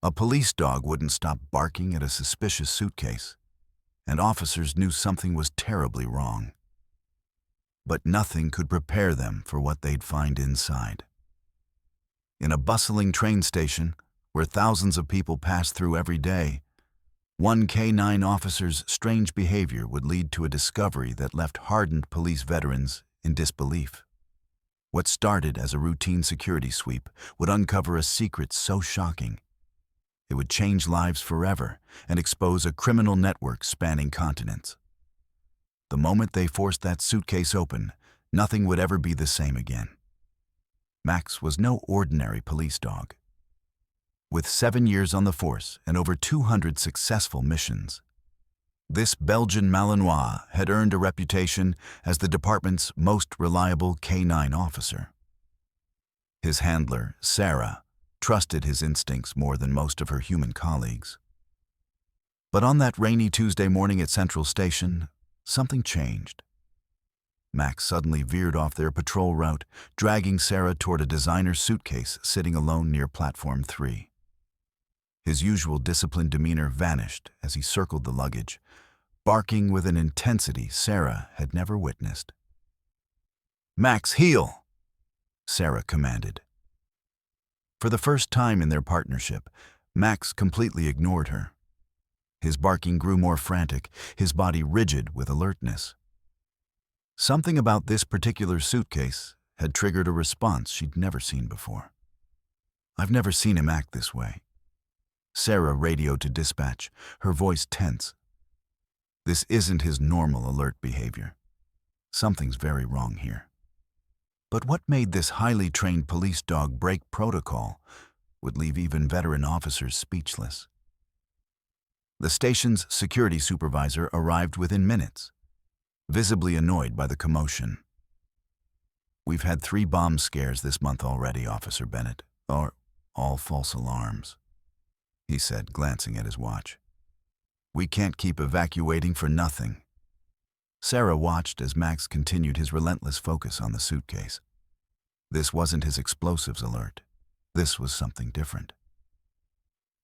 A police dog wouldn't stop barking at a suspicious suitcase, and officers knew something was terribly wrong. But nothing could prepare them for what they'd find inside. In a bustling train station, where thousands of people pass through every day, one K-9 officer's strange behavior would lead to a discovery that left hardened police veterans in disbelief. What started as a routine security sweep would uncover a secret so shocking it would change lives forever and expose a criminal network spanning continents. The moment they forced that suitcase open, nothing would ever be the same again. Max was no ordinary police dog. With 7 years on the force and over 200 successful missions, this Belgian Malinois had earned a reputation as the department's most reliable K-9 officer. His handler, Sarah, trusted his instincts more than most of her human colleagues. But on that rainy Tuesday morning at Central Station, something changed. Max suddenly veered off their patrol route, dragging Sarah toward a designer suitcase sitting alone near Platform 3. His usual disciplined demeanor vanished as he circled the luggage, barking with an intensity Sarah had never witnessed. "Max, heel!" Sarah commanded. For the first time in their partnership, Max completely ignored her. His barking grew more frantic, his body rigid with alertness. Something about this particular suitcase had triggered a response she'd never seen before. "I've never seen him act this way." Sarah radioed to dispatch, her voice tense. "This isn't his normal alert behavior. Something's very wrong here." But what made this highly trained police dog break protocol would leave even veteran officers speechless. The station's security supervisor arrived within minutes, visibly annoyed by the commotion. "We've had 3 bomb scares this month already, Officer Bennett, or all false alarms," he said, glancing at his watch. "We can't keep evacuating for nothing." Sarah watched as Max continued his relentless focus on the suitcase. This wasn't his explosives alert. This was something different.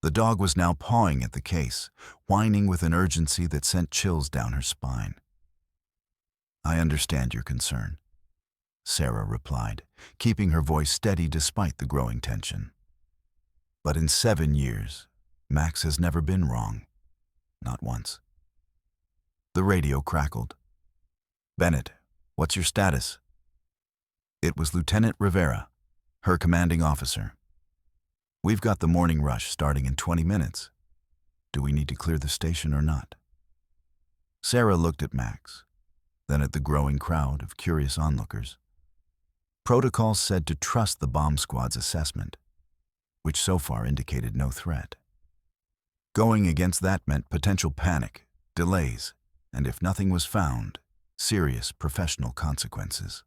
The dog was now pawing at the case, whining with an urgency that sent chills down her spine. "I understand your concern," Sarah replied, keeping her voice steady despite the growing tension. "But in 7 years, Max has never been wrong. Not once." The radio crackled. "Bennett, what's your status?" It was Lieutenant Rivera, her commanding officer. "We've got the morning rush starting in 20 minutes. Do we need to clear the station or not?" Sarah looked at Max, then at the growing crowd of curious onlookers. Protocol said to trust the bomb squad's assessment, which so far indicated no threat. Going against that meant potential panic, delays, and if nothing was found, serious professional consequences.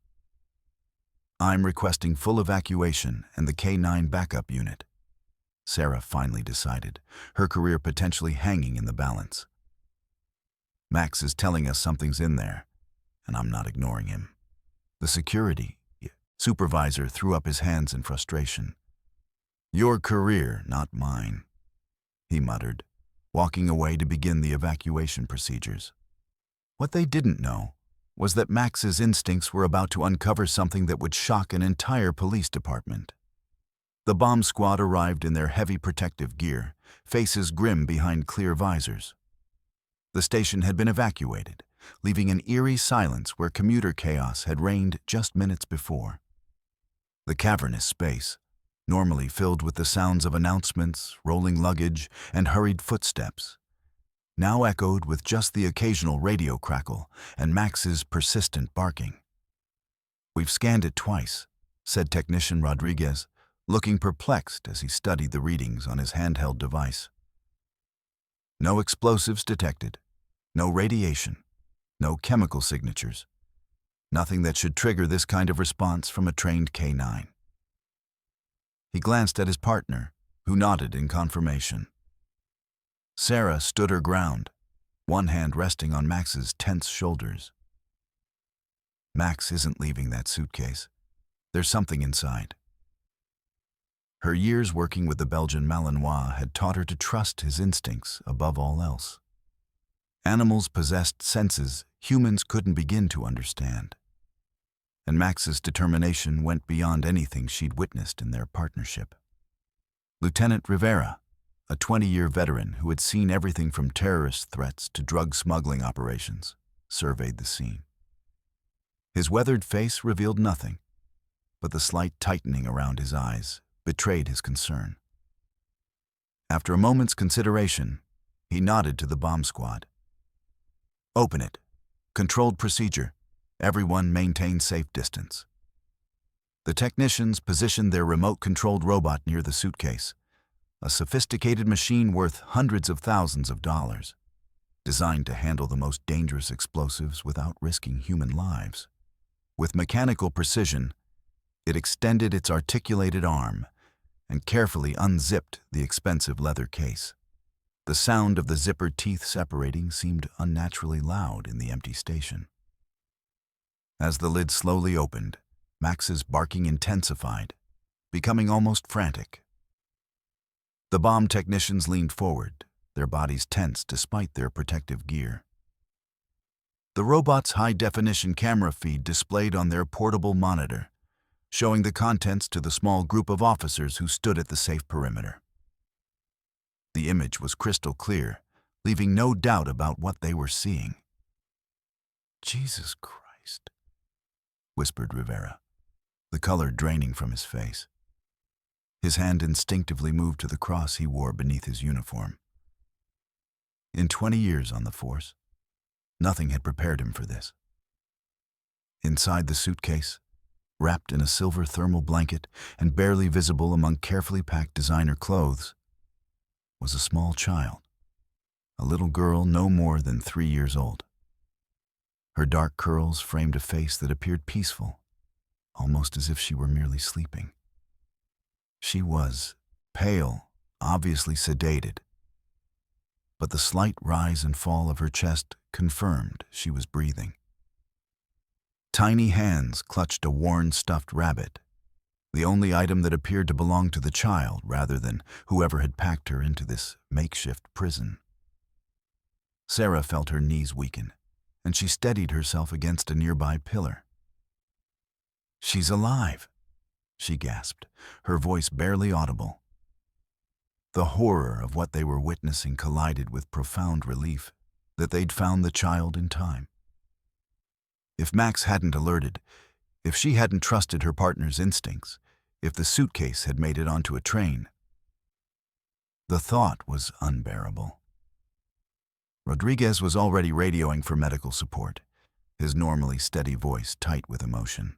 "I'm requesting full evacuation and the K-9 backup unit," Sarah finally decided, her career potentially hanging in the balance. "Max is telling us something's in there, and I'm not ignoring him." The security supervisor threw up his hands in frustration. "Your career, not mine," he muttered, walking away to begin the evacuation procedures. What they didn't know was that Max's instincts were about to uncover something that would shock an entire police department. The bomb squad arrived in their heavy protective gear, faces grim behind clear visors. The station had been evacuated, leaving an eerie silence where commuter chaos had reigned just minutes before. The cavernous space, normally filled with the sounds of announcements, rolling luggage, and hurried footsteps, now echoed with just the occasional radio crackle and Max's persistent barking. "We've scanned it twice," said Technician Rodriguez, looking perplexed as he studied the readings on his handheld device. "No explosives detected, no radiation, no chemical signatures, nothing that should trigger this kind of response from a trained K-9. He glanced at his partner, who nodded in confirmation. Sarah stood her ground, one hand resting on Max's tense shoulders. "Max isn't leaving that suitcase. There's something inside." Her years working with the Belgian Malinois had taught her to trust his instincts above all else. Animals possessed senses humans couldn't begin to understand. And Max's determination went beyond anything she'd witnessed in their partnership. Lieutenant Rivera, a 20-year veteran who had seen everything from terrorist threats to drug smuggling operations, surveyed the scene. His weathered face revealed nothing, but the slight tightening around his eyes betrayed his concern. After a moment's consideration, he nodded to the bomb squad. "Open it. Controlled procedure. Everyone maintain safe distance." The technicians positioned their remote-controlled robot near the suitcase, a sophisticated machine worth hundreds of thousands of dollars, designed to handle the most dangerous explosives without risking human lives. With mechanical precision, it extended its articulated arm and carefully unzipped the expensive leather case. The sound of the zippered teeth separating seemed unnaturally loud in the empty station. As the lid slowly opened, Max's barking intensified, becoming almost frantic. The bomb technicians leaned forward, their bodies tense despite their protective gear. The robot's high-definition camera feed displayed on their portable monitor, showing the contents to the small group of officers who stood at the safe perimeter. The image was crystal clear, leaving no doubt about what they were seeing. "Jesus Christ," whispered Rivera, the color draining from his face. His hand instinctively moved to the cross he wore beneath his uniform. In 20 years on the force, nothing had prepared him for this. Inside the suitcase, wrapped in a silver thermal blanket and barely visible among carefully packed designer clothes, was a small child, a little girl no more than 3 years old. Her dark curls framed a face that appeared peaceful, almost as if she were merely sleeping. She was pale, obviously sedated, but the slight rise and fall of her chest confirmed she was breathing. Tiny hands clutched a worn stuffed rabbit, the only item that appeared to belong to the child rather than whoever had packed her into this makeshift prison. Sarah felt her knees weaken, and she steadied herself against a nearby pillar. "She's alive," she gasped, her voice barely audible. The horror of what they were witnessing collided with profound relief that they'd found the child in time. If Max hadn't alerted, if she hadn't trusted her partner's instincts, if the suitcase had made it onto a train, the thought was unbearable. Rodriguez was already radioing for medical support, his normally steady voice tight with emotion.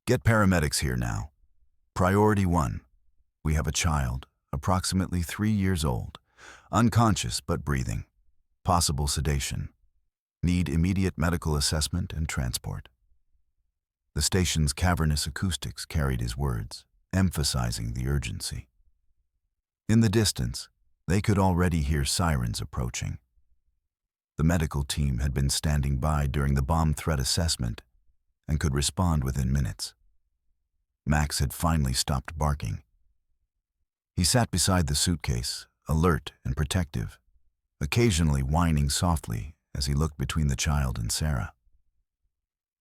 "Get paramedics here now. Priority 1. We have a child, approximately 3 years old, unconscious but breathing. Possible sedation. Need immediate medical assessment and transport." The station's cavernous acoustics carried his words, emphasizing the urgency. In the distance, they could already hear sirens approaching. The medical team had been standing by during the bomb threat assessment and could respond within minutes. Max had finally stopped barking. He sat beside the suitcase, alert and protective, occasionally whining softly as he looked between the child and Sarah.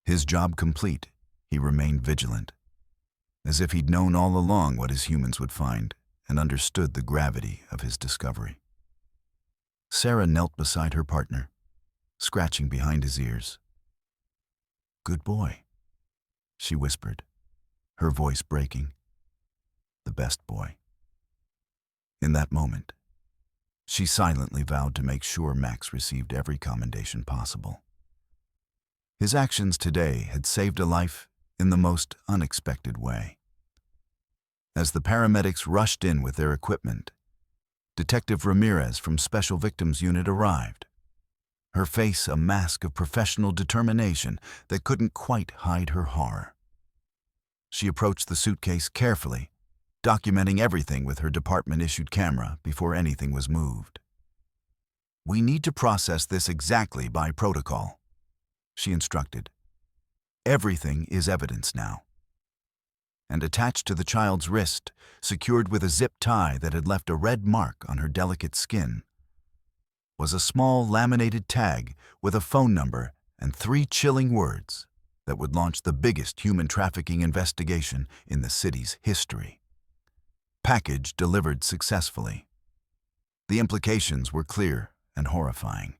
His job complete, he remained vigilant, as if he'd known all along what his humans would find and understood the gravity of his discovery. Sarah knelt beside her partner, scratching behind his ears. "Good boy," she whispered, her voice breaking. "The best boy." In that moment, she silently vowed to make sure Max received every commendation possible. His actions today had saved a life in the most unexpected way. As the paramedics rushed in with their equipment, Detective Ramirez from Special Victims Unit arrived, her face a mask of professional determination that couldn't quite hide her horror. She approached the suitcase carefully, documenting everything with her department-issued camera before anything was moved. "We need to process this exactly by protocol," she instructed. "Everything is evidence now." and attached to the child's wrist, secured with a zip tie that had left a red mark on her delicate skin, was a small laminated tag with a phone number and 3 chilling words that would launch the biggest human trafficking investigation in the city's history. Package delivered successfully. The implications were clear and horrifying.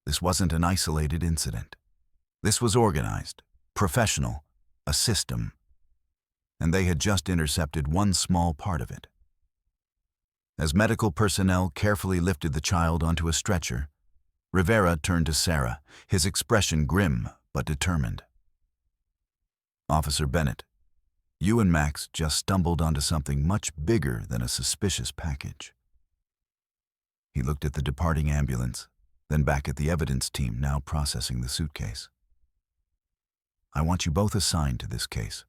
This wasn't an isolated incident. This was organized, professional, a system, and they had just intercepted one small part of it. As medical personnel carefully lifted the child onto a stretcher, Rivera turned to Sarah, his expression grim but determined. "Officer Bennett, you and Max just stumbled onto something much bigger than a suspicious package." He looked at the departing ambulance, then back at the evidence team now processing the suitcase. "I want you both assigned to this case.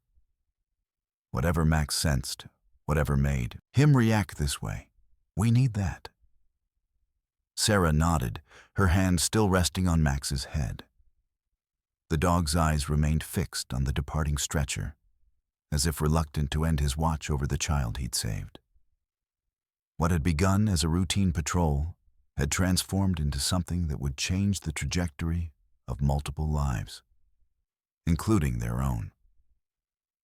Whatever Max sensed, whatever made him react this way, we need that." Sarah nodded, her hand still resting on Max's head. The dog's eyes remained fixed on the departing stretcher, as if reluctant to end his watch over the child he'd saved. What had begun as a routine patrol had transformed into something that would change the trajectory of multiple lives, including their own.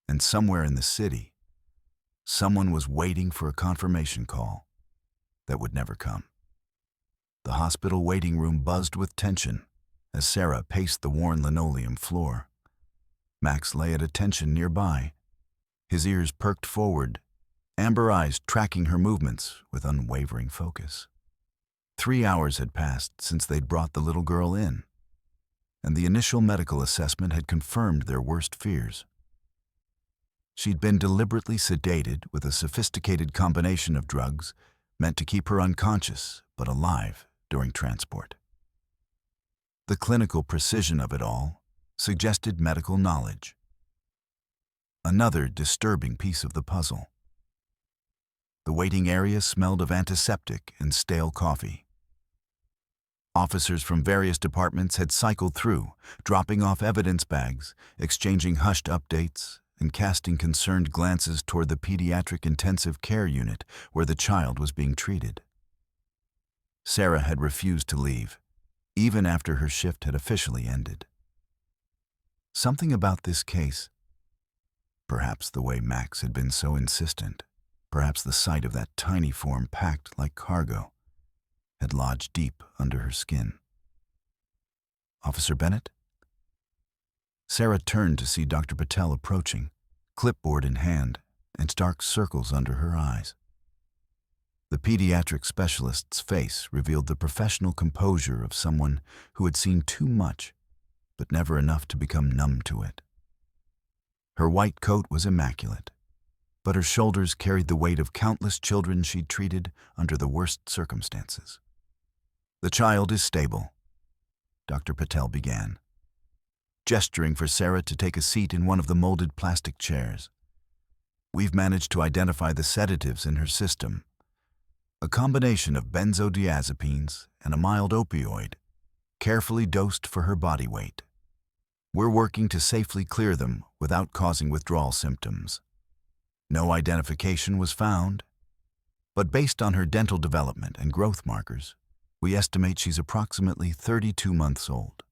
And somewhere in the city, someone was waiting for a confirmation call that would never come. The hospital waiting room buzzed with tension as Sarah paced the worn linoleum floor. Max lay at attention nearby, his ears perked forward, amber eyes tracking her movements with unwavering focus. 3 hours had passed since they'd brought the little girl in, and the initial medical assessment had confirmed their worst fears. She'd been deliberately sedated with a sophisticated combination of drugs meant to keep her unconscious but alive during transport. The clinical precision of it all suggested medical knowledge. Another disturbing piece of the puzzle. The waiting area smelled of antiseptic and stale coffee. Officers from various departments had cycled through, dropping off evidence bags, exchanging hushed updates, and casting concerned glances toward the pediatric intensive care unit where the child was being treated. Sarah had refused to leave, even after her shift had officially ended. Something about this case, perhaps the way Max had been so insistent, perhaps the sight of that tiny form packed like cargo, had lodged deep under her skin. "Officer Bennett?" Sarah turned to see Dr. Patel approaching, clipboard in hand and dark circles under her eyes. The pediatric specialist's face revealed the professional composure of someone who had seen too much, but never enough to become numb to it. Her white coat was immaculate, but her shoulders carried the weight of countless children she'd treated under the worst circumstances. "The child is stable," Dr. Patel began, gesturing for Sarah to take a seat in one of the molded plastic chairs. "We've managed to identify the sedatives in her system, a combination of benzodiazepines and a mild opioid, carefully dosed for her body weight. We're working to safely clear them without causing withdrawal symptoms. No identification was found, but based on her dental development and growth markers, we estimate she's approximately 32 months old.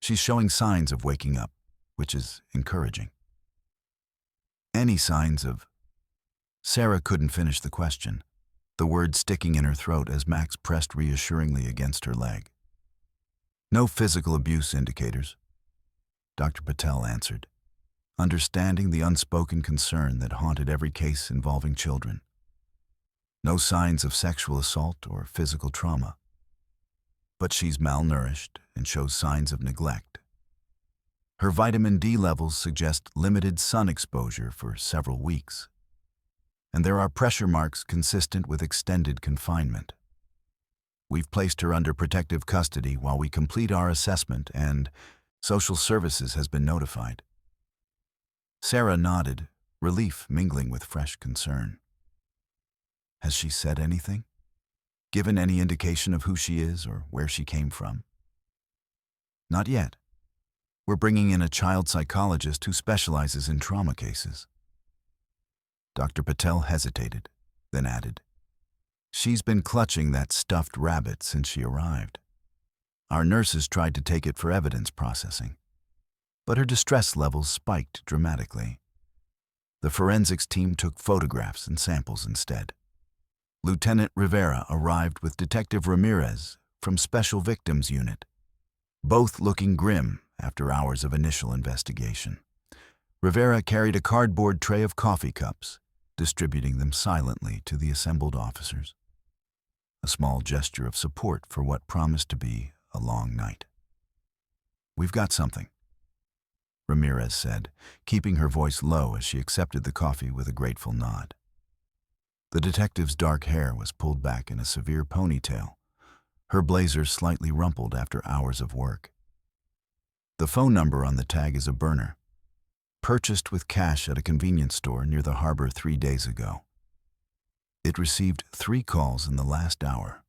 She's showing signs of waking up, which is encouraging." "Any signs of—" Sarah couldn't finish the question, the word sticking in her throat as Max pressed reassuringly against her leg. "No physical abuse indicators," Dr. Patel answered, understanding the unspoken concern that haunted every case involving children. "No signs of sexual assault or physical trauma. But she's malnourished and shows signs of neglect. Her vitamin D levels suggest limited sun exposure for several weeks, and there are pressure marks consistent with extended confinement. We've placed her under protective custody while we complete our assessment, and social services has been notified." Sarah nodded, relief mingling with fresh concern. "Has she said anything? Given any indication of who she is or where she came from?" "Not yet. We're bringing in a child psychologist who specializes in trauma cases. Dr. Patel hesitated, then added, "She's been clutching that stuffed rabbit since she arrived. Our nurses tried to take it for evidence processing, but her distress levels spiked dramatically. The forensics team took photographs and samples instead. Lieutenant Rivera arrived with Detective Ramirez from Special Victims Unit, both looking grim after hours of initial investigation. Rivera carried a cardboard tray of coffee cups, distributing them silently to the assembled officers. A small gesture of support for what promised to be a long night. "We've got something," Ramirez said, keeping her voice low as she accepted the coffee with a grateful nod. The detective's dark hair was pulled back in a severe ponytail, her blazer slightly rumpled after hours of work. "The phone number on the tag is a burner, purchased with cash at a convenience store near the harbor 3 days ago. It received 3 calls in the last hour,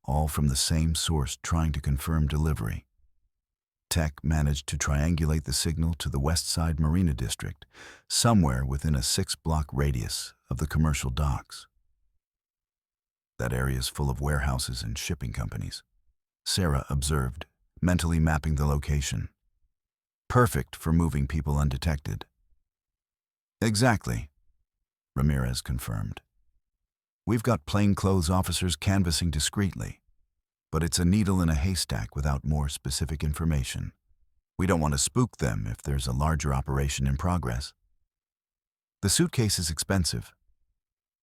all from the same source trying to confirm delivery. Tech managed to triangulate the signal to the West Side Marina District, somewhere within a 6-block radius of the commercial docks. That area is full of warehouses and shipping companies," Sarah observed, mentally mapping the location. "Perfect for moving people undetected." "Exactly," Ramirez confirmed. "We've got plainclothes officers canvassing discreetly, but it's a needle in a haystack without more specific information. We don't want to spook them if there's a larger operation in progress." "The suitcase is expensive,"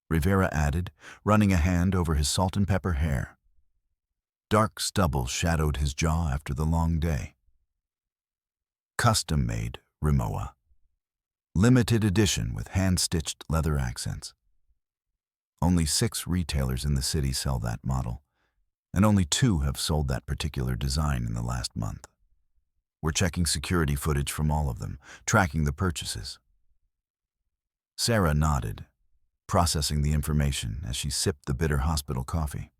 Rivera added, running a hand over his salt and pepper hair. Dark stubble shadowed his jaw after the long day. "Custom-made Rimowa. Limited edition with hand-stitched leather accents. Only 6 retailers in the city sell that model, and only 2 have sold that particular design in the last month. We're checking security footage from all of them, tracking the purchases." Sarah nodded, processing the information as she sipped the bitter hospital coffee.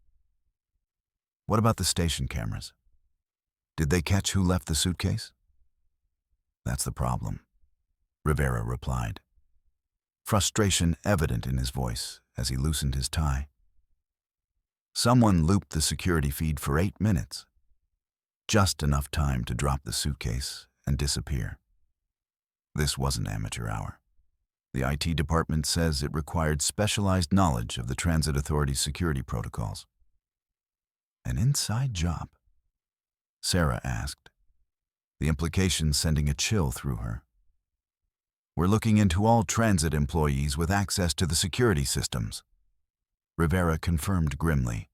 "What about the station cameras? Did they catch who left the suitcase?" "That's the problem," Rivera replied, frustration evident in his voice as he loosened his tie. "Someone looped the security feed for 8 minutes. Just enough time to drop the suitcase and disappear. This wasn't amateur hour. The IT department says it required specialized knowledge of the Transit Authority's security protocols." "An inside job?" Sarah asked, the implication sending a chill through her. "We're looking into all transit employees with access to the security systems," Rivera confirmed grimly.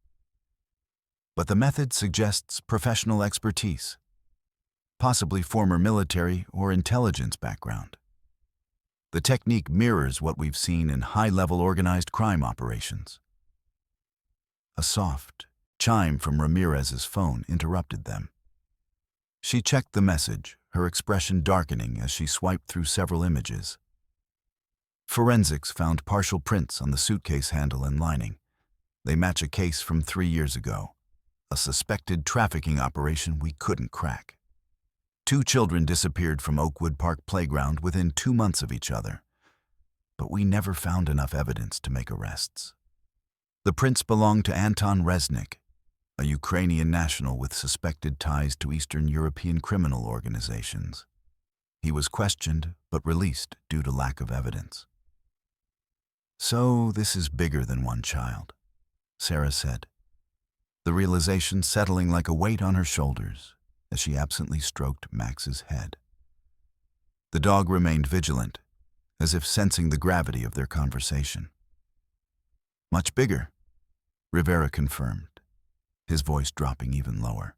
"But the method suggests professional expertise, possibly former military or intelligence background. The technique mirrors what we've seen in high-level organized crime operations." A soft chime from Ramirez's phone interrupted them. She checked the message, her expression darkening as she swiped through several images. Forensics found partial prints on the suitcase handle and lining. They match a case from 3 years ago, a suspected trafficking operation we couldn't crack. 2 children disappeared from Oakwood Park Playground within 2 months of each other, but we never found enough evidence to make arrests. The prints belonged to Anton Resnick, a Ukrainian national with suspected ties to Eastern European criminal organizations. He was questioned but released due to lack of evidence. "So this is bigger than one child," Sarah said, the realization settling like a weight on her shoulders as she absently stroked Max's head. The dog remained vigilant, as if sensing the gravity of their conversation. "Much bigger," Rivera confirmed, his voice dropping even lower.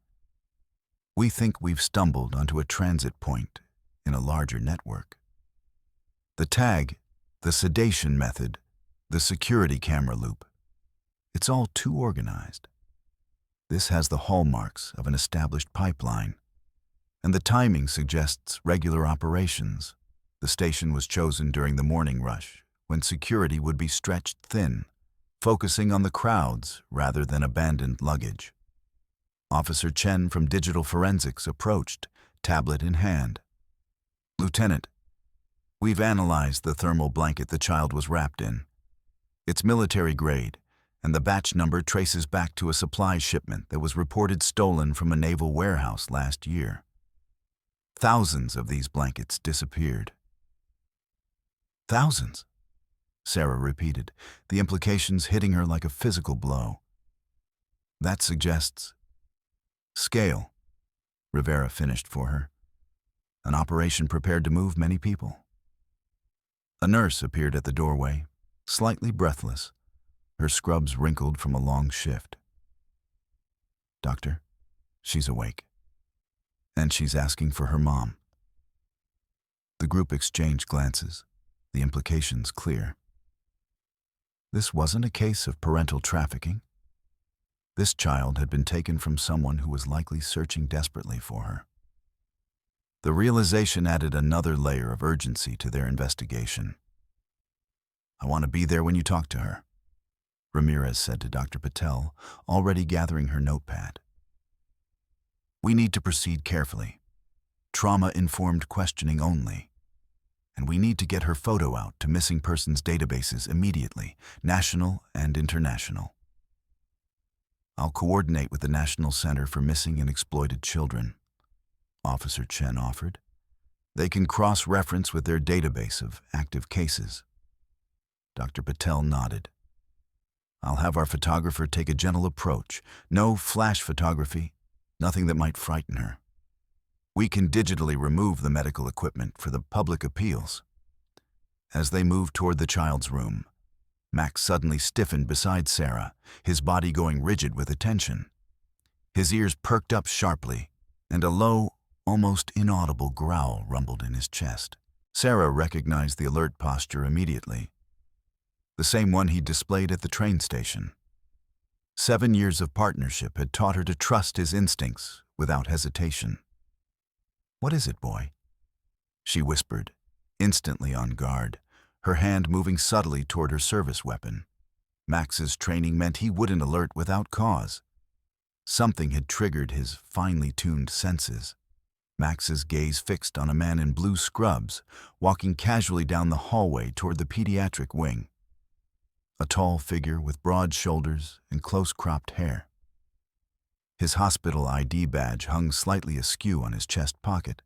"We think we've stumbled onto a transit point in a larger network. The tag, the sedation method, the security camera loop, it's all too organized. This has the hallmarks of an established pipeline, and the timing suggests regular operations. The station was chosen during the morning rush, when security would be stretched thin, focusing on the crowds rather than abandoned luggage." Officer Chen from Digital Forensics approached, tablet in hand. "Lieutenant, We've analyzed the thermal blanket the child was wrapped in. It's military grade, and the batch number traces back to a supply shipment that was reported stolen from a naval warehouse last year. Thousands of these blankets disappeared. Thousands, Sarah repeated, the implications hitting her like a physical blow. That suggests scale, Rivera finished for her. An operation prepared to move many people. A nurse appeared at the doorway, slightly breathless, her scrubs wrinkled from a long shift. Doctor, she's awake. And she's asking for her mom. The group exchanged glances, the implications clear. This wasn't a case of parental trafficking. This child had been taken from someone who was likely searching desperately for her. The realization added another layer of urgency to their investigation. I want to be there when you talk to her, Ramirez said to Dr. Patel, already gathering her notepad. We need to proceed carefully, trauma-informed questioning only, and we need to get her photo out to missing persons databases immediately, national and international. I'll coordinate with the National Center for Missing and Exploited Children, Officer Chen offered. They can cross-reference with their database of active cases. Dr. Patel nodded. I'll have our photographer take a gentle approach. No flash photography, nothing that might frighten her. We can digitally remove the medical equipment for the public appeals. As they moved toward the child's room, Max suddenly stiffened beside Sarah, his body going rigid with attention. His ears perked up sharply, and a low, almost inaudible growl rumbled in his chest. Sarah recognized the alert posture immediately, the same one he displayed at the train station. 7 years of partnership had taught her to trust his instincts without hesitation. What is it, boy? She whispered, instantly on guard, her hand moving subtly toward her service weapon. Max's training meant he wouldn't alert without cause. Something had triggered his finely tuned senses. Max's gaze fixed on a man in blue scrubs, walking casually down the hallway toward the pediatric wing. A tall figure with broad shoulders and close-cropped hair. His hospital ID badge hung slightly askew on his chest pocket,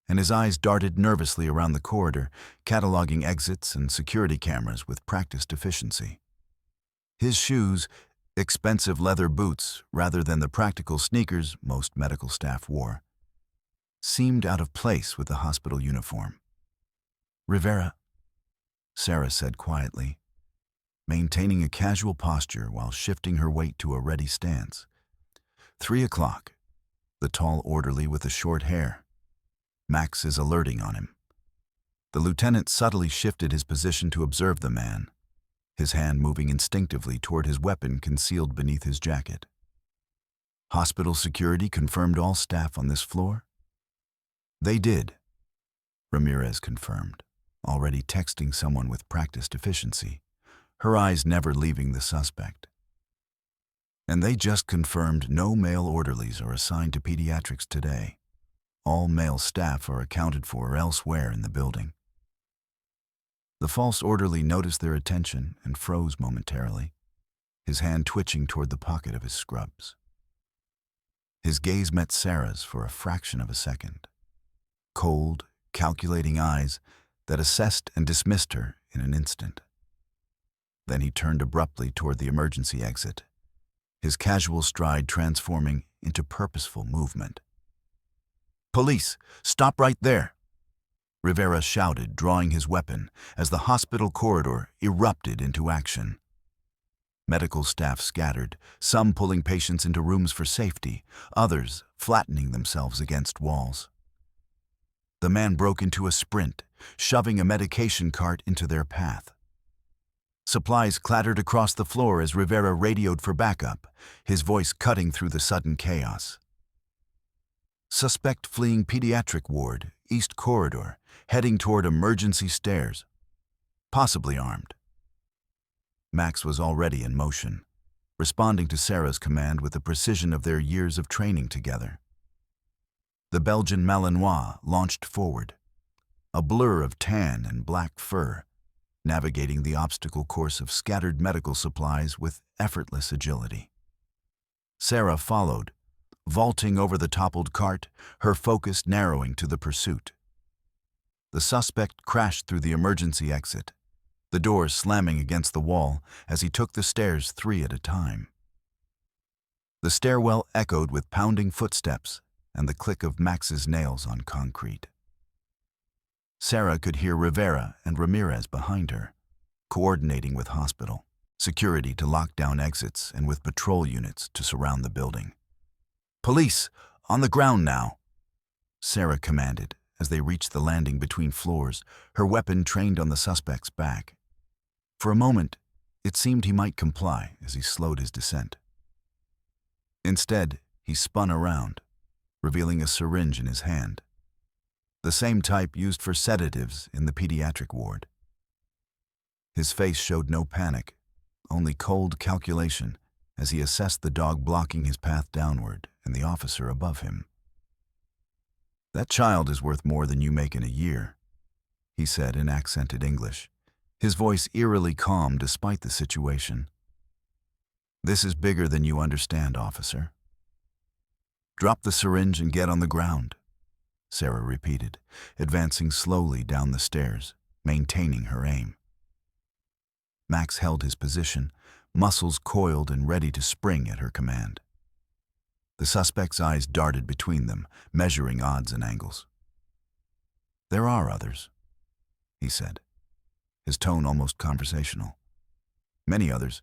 and his eyes darted nervously around the corridor, cataloging exits and security cameras with practiced efficiency. His shoes, expensive leather boots rather than the practical sneakers most medical staff wore, seemed out of place with the hospital uniform. Rivera, Sarah said quietly, maintaining a casual posture while shifting her weight to a ready stance. 3 o'clock, the tall orderly with the short hair. Max is alerting on him. The lieutenant subtly shifted his position to observe the man, his hand moving instinctively toward his weapon concealed beneath his jacket. Hospital security confirmed all staff on this floor? They did, Ramirez confirmed, already texting someone with practiced efficiency, her eyes never leaving the suspect. And they just confirmed no male orderlies are assigned to pediatrics today. All male staff are accounted for elsewhere in the building. The false orderly noticed their attention and froze momentarily, his hand twitching toward the pocket of his scrubs. His gaze met Sarah's for a fraction of a second. Cold, calculating eyes that assessed and dismissed her in an instant. Then he turned abruptly toward the emergency exit, his casual stride transforming into purposeful movement. "Police, stop right there!" Rivera shouted, drawing his weapon, as the hospital corridor erupted into action. Medical staff scattered, some pulling patients into rooms for safety, others flattening themselves against walls. The man broke into a sprint, shoving a medication cart into their path. Supplies clattered across the floor as Rivera radioed for backup, his voice cutting through the sudden chaos. Suspect fleeing pediatric ward, East Corridor, heading toward emergency stairs, possibly armed. Max was already in motion, responding to Sarah's command with the precision of their years of training together. The Belgian Malinois launched forward. a blur of tan and black fur, navigating the obstacle course of scattered medical supplies with effortless agility. Sarah followed, vaulting over the toppled cart, her focus narrowing to the pursuit. The suspect crashed through the emergency exit, the doors slamming against the wall as he took the stairs 3 at a time. The stairwell echoed with pounding footsteps and the click of Max's nails on concrete. Sarah could hear Rivera and Ramirez behind her, coordinating with hospital security to lock down exits and with patrol units to surround the building. "Police, on the ground now," Sarah commanded as they reached the landing between floors, her weapon trained on the suspect's back. For a moment, it seemed he might comply as he slowed his descent. Instead, he spun around, revealing a syringe in his hand, the same type used for sedatives in the pediatric ward. His face showed no panic, only cold calculation as he assessed the dog blocking his path downward and the officer above him. "That child is worth more than you make in a year," he said in accented English, his voice eerily calm despite the situation. "This is bigger than you understand, officer." "Drop the syringe and get on the ground," Sarah repeated, advancing slowly down the stairs, maintaining her aim. Max held his position, muscles coiled and ready to spring at her command. The suspect's eyes darted between them, measuring odds and angles. "There are others," he said, his tone almost conversational. "Many others.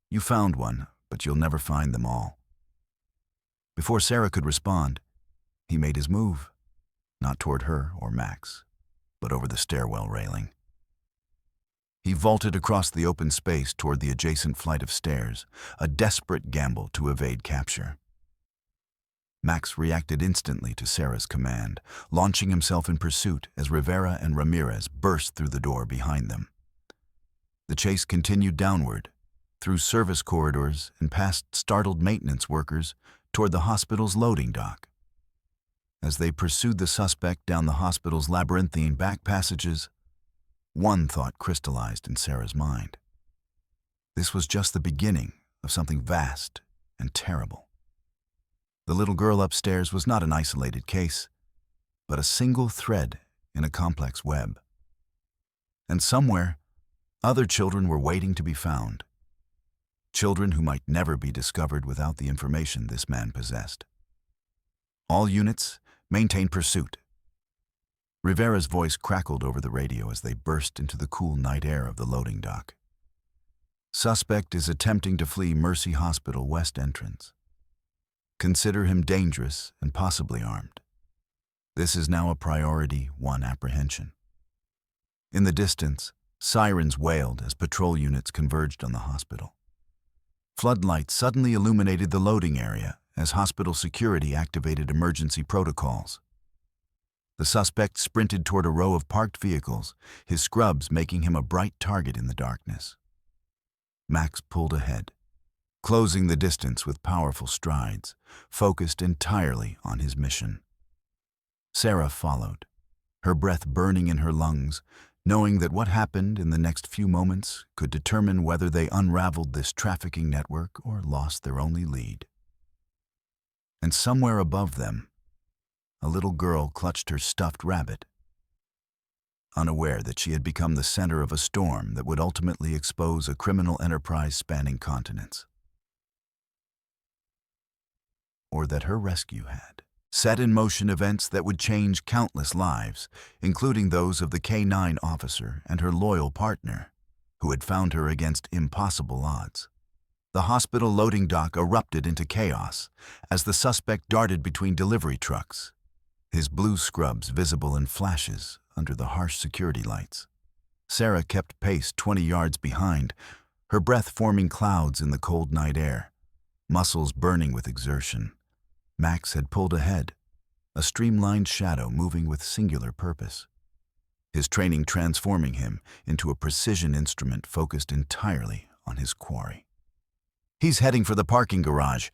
You found one, but you'll never find them all." Before Sarah could respond, he made his move, not toward her or Max, but over the stairwell railing. He vaulted across the open space toward the adjacent flight of stairs, a desperate gamble to evade capture. Max reacted instantly to Sarah's command, launching himself in pursuit as Rivera and Ramirez burst through the door behind them. The chase continued downward, through service corridors and past startled maintenance workers toward the hospital's loading dock. As they pursued the suspect down the hospital's labyrinthine back passages, one thought crystallized in Sarah's mind. This was just the beginning of something vast and terrible. The little girl upstairs was not an isolated case, but a single thread in a complex web. And somewhere, other children were waiting to be found. Children who might never be discovered without the information this man possessed. "All units, maintain pursuit." Rivera's voice crackled over the radio as they burst into the cool night air of the loading dock. "Suspect is attempting to flee Mercy Hospital West entrance. Consider him dangerous and possibly armed. This is now a priority 1 apprehension." In the distance, sirens wailed as patrol units converged on the hospital. Floodlights suddenly illuminated the loading area as hospital security activated emergency protocols. The suspect sprinted toward a row of parked vehicles, his scrubs making him a bright target in the darkness. Max pulled ahead, closing the distance with powerful strides, focused entirely on his mission. Sarah followed, her breath burning in her lungs, knowing that what happened in the next few moments could determine whether they unraveled this trafficking network or lost their only lead. And somewhere above them, a little girl clutched her stuffed rabbit, unaware that she had become the center of a storm that would ultimately expose a criminal enterprise spanning continents. Or that her rescue had set in motion events that would change countless lives, including those of the K-9 officer and her loyal partner, who had found her against impossible odds. The hospital loading dock erupted into chaos as the suspect darted between delivery trucks, his blue scrubs visible in flashes under the harsh security lights. Sarah kept pace 20 yards behind, her breath forming clouds in the cold night air, muscles burning with exertion. Max had pulled ahead, a streamlined shadow moving with singular purpose, his training transforming him into a precision instrument focused entirely on his quarry. "He's heading for the parking garage,"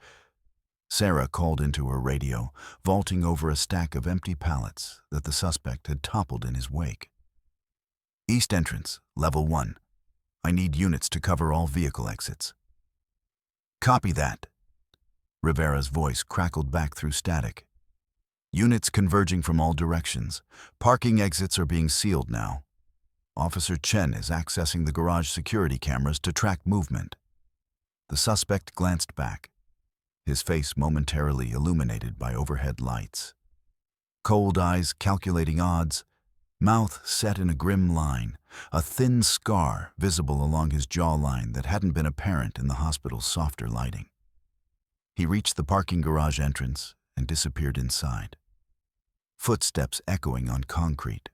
Sarah called into her radio, vaulting over a stack of empty pallets that the suspect had toppled in his wake. East entrance, level 1. I need units to cover all vehicle exits. Copy that. Rivera's voice crackled back through static. Units converging from all directions. Parking exits are being sealed now. Officer Chen is accessing the garage security cameras to track movement. The suspect glanced back, his face momentarily illuminated by overhead lights. Cold eyes calculating odds, mouth set in a grim line, a thin scar visible along his jawline that hadn't been apparent in the hospital's softer lighting. He reached the parking garage entrance and disappeared inside. Footsteps echoing on concrete,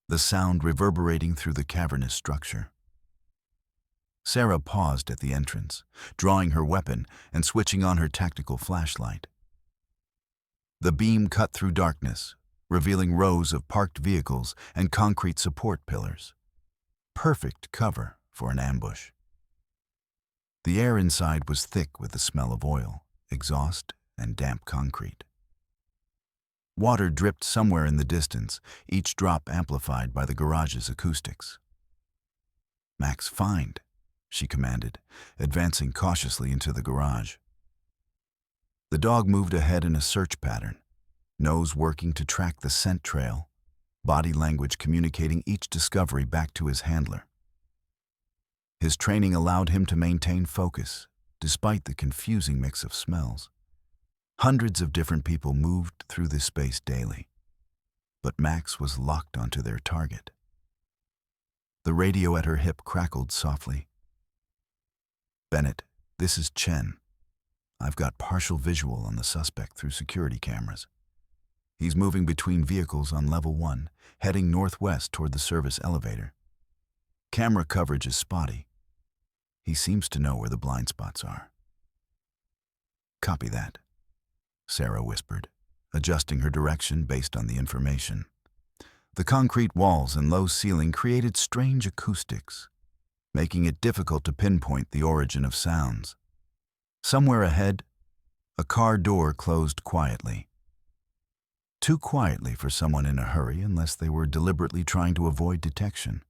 the sound reverberating through the cavernous structure. Sarah paused at the entrance, drawing her weapon and switching on her tactical flashlight. The beam cut through darkness, revealing rows of parked vehicles and concrete support pillars. Perfect cover for an ambush. The air inside was thick with the smell of oil, exhaust, and damp concrete. Water dripped somewhere in the distance, each drop amplified by the garage's acoustics. "Max, find," she commanded, advancing cautiously into the garage. The dog moved ahead in a search pattern, nose working to track the scent trail, body language communicating each discovery back to his handler. His training allowed him to maintain focus, despite the confusing mix of smells. Hundreds of different people moved through this space daily, but Max was locked onto their target. The radio at her hip crackled softly. "Bennett, this is Chen. I've got partial visual on the suspect through security cameras. He's moving between vehicles on level 1, heading northwest toward the service elevator. Camera coverage is spotty. He seems to know where the blind spots are." "Copy that," Sarah whispered, adjusting her direction based on the information. The concrete walls and low ceiling created strange acoustics, making it difficult to pinpoint the origin of sounds. Somewhere ahead, a car door closed quietly. Too quietly for someone in a hurry unless they were deliberately trying to avoid detection.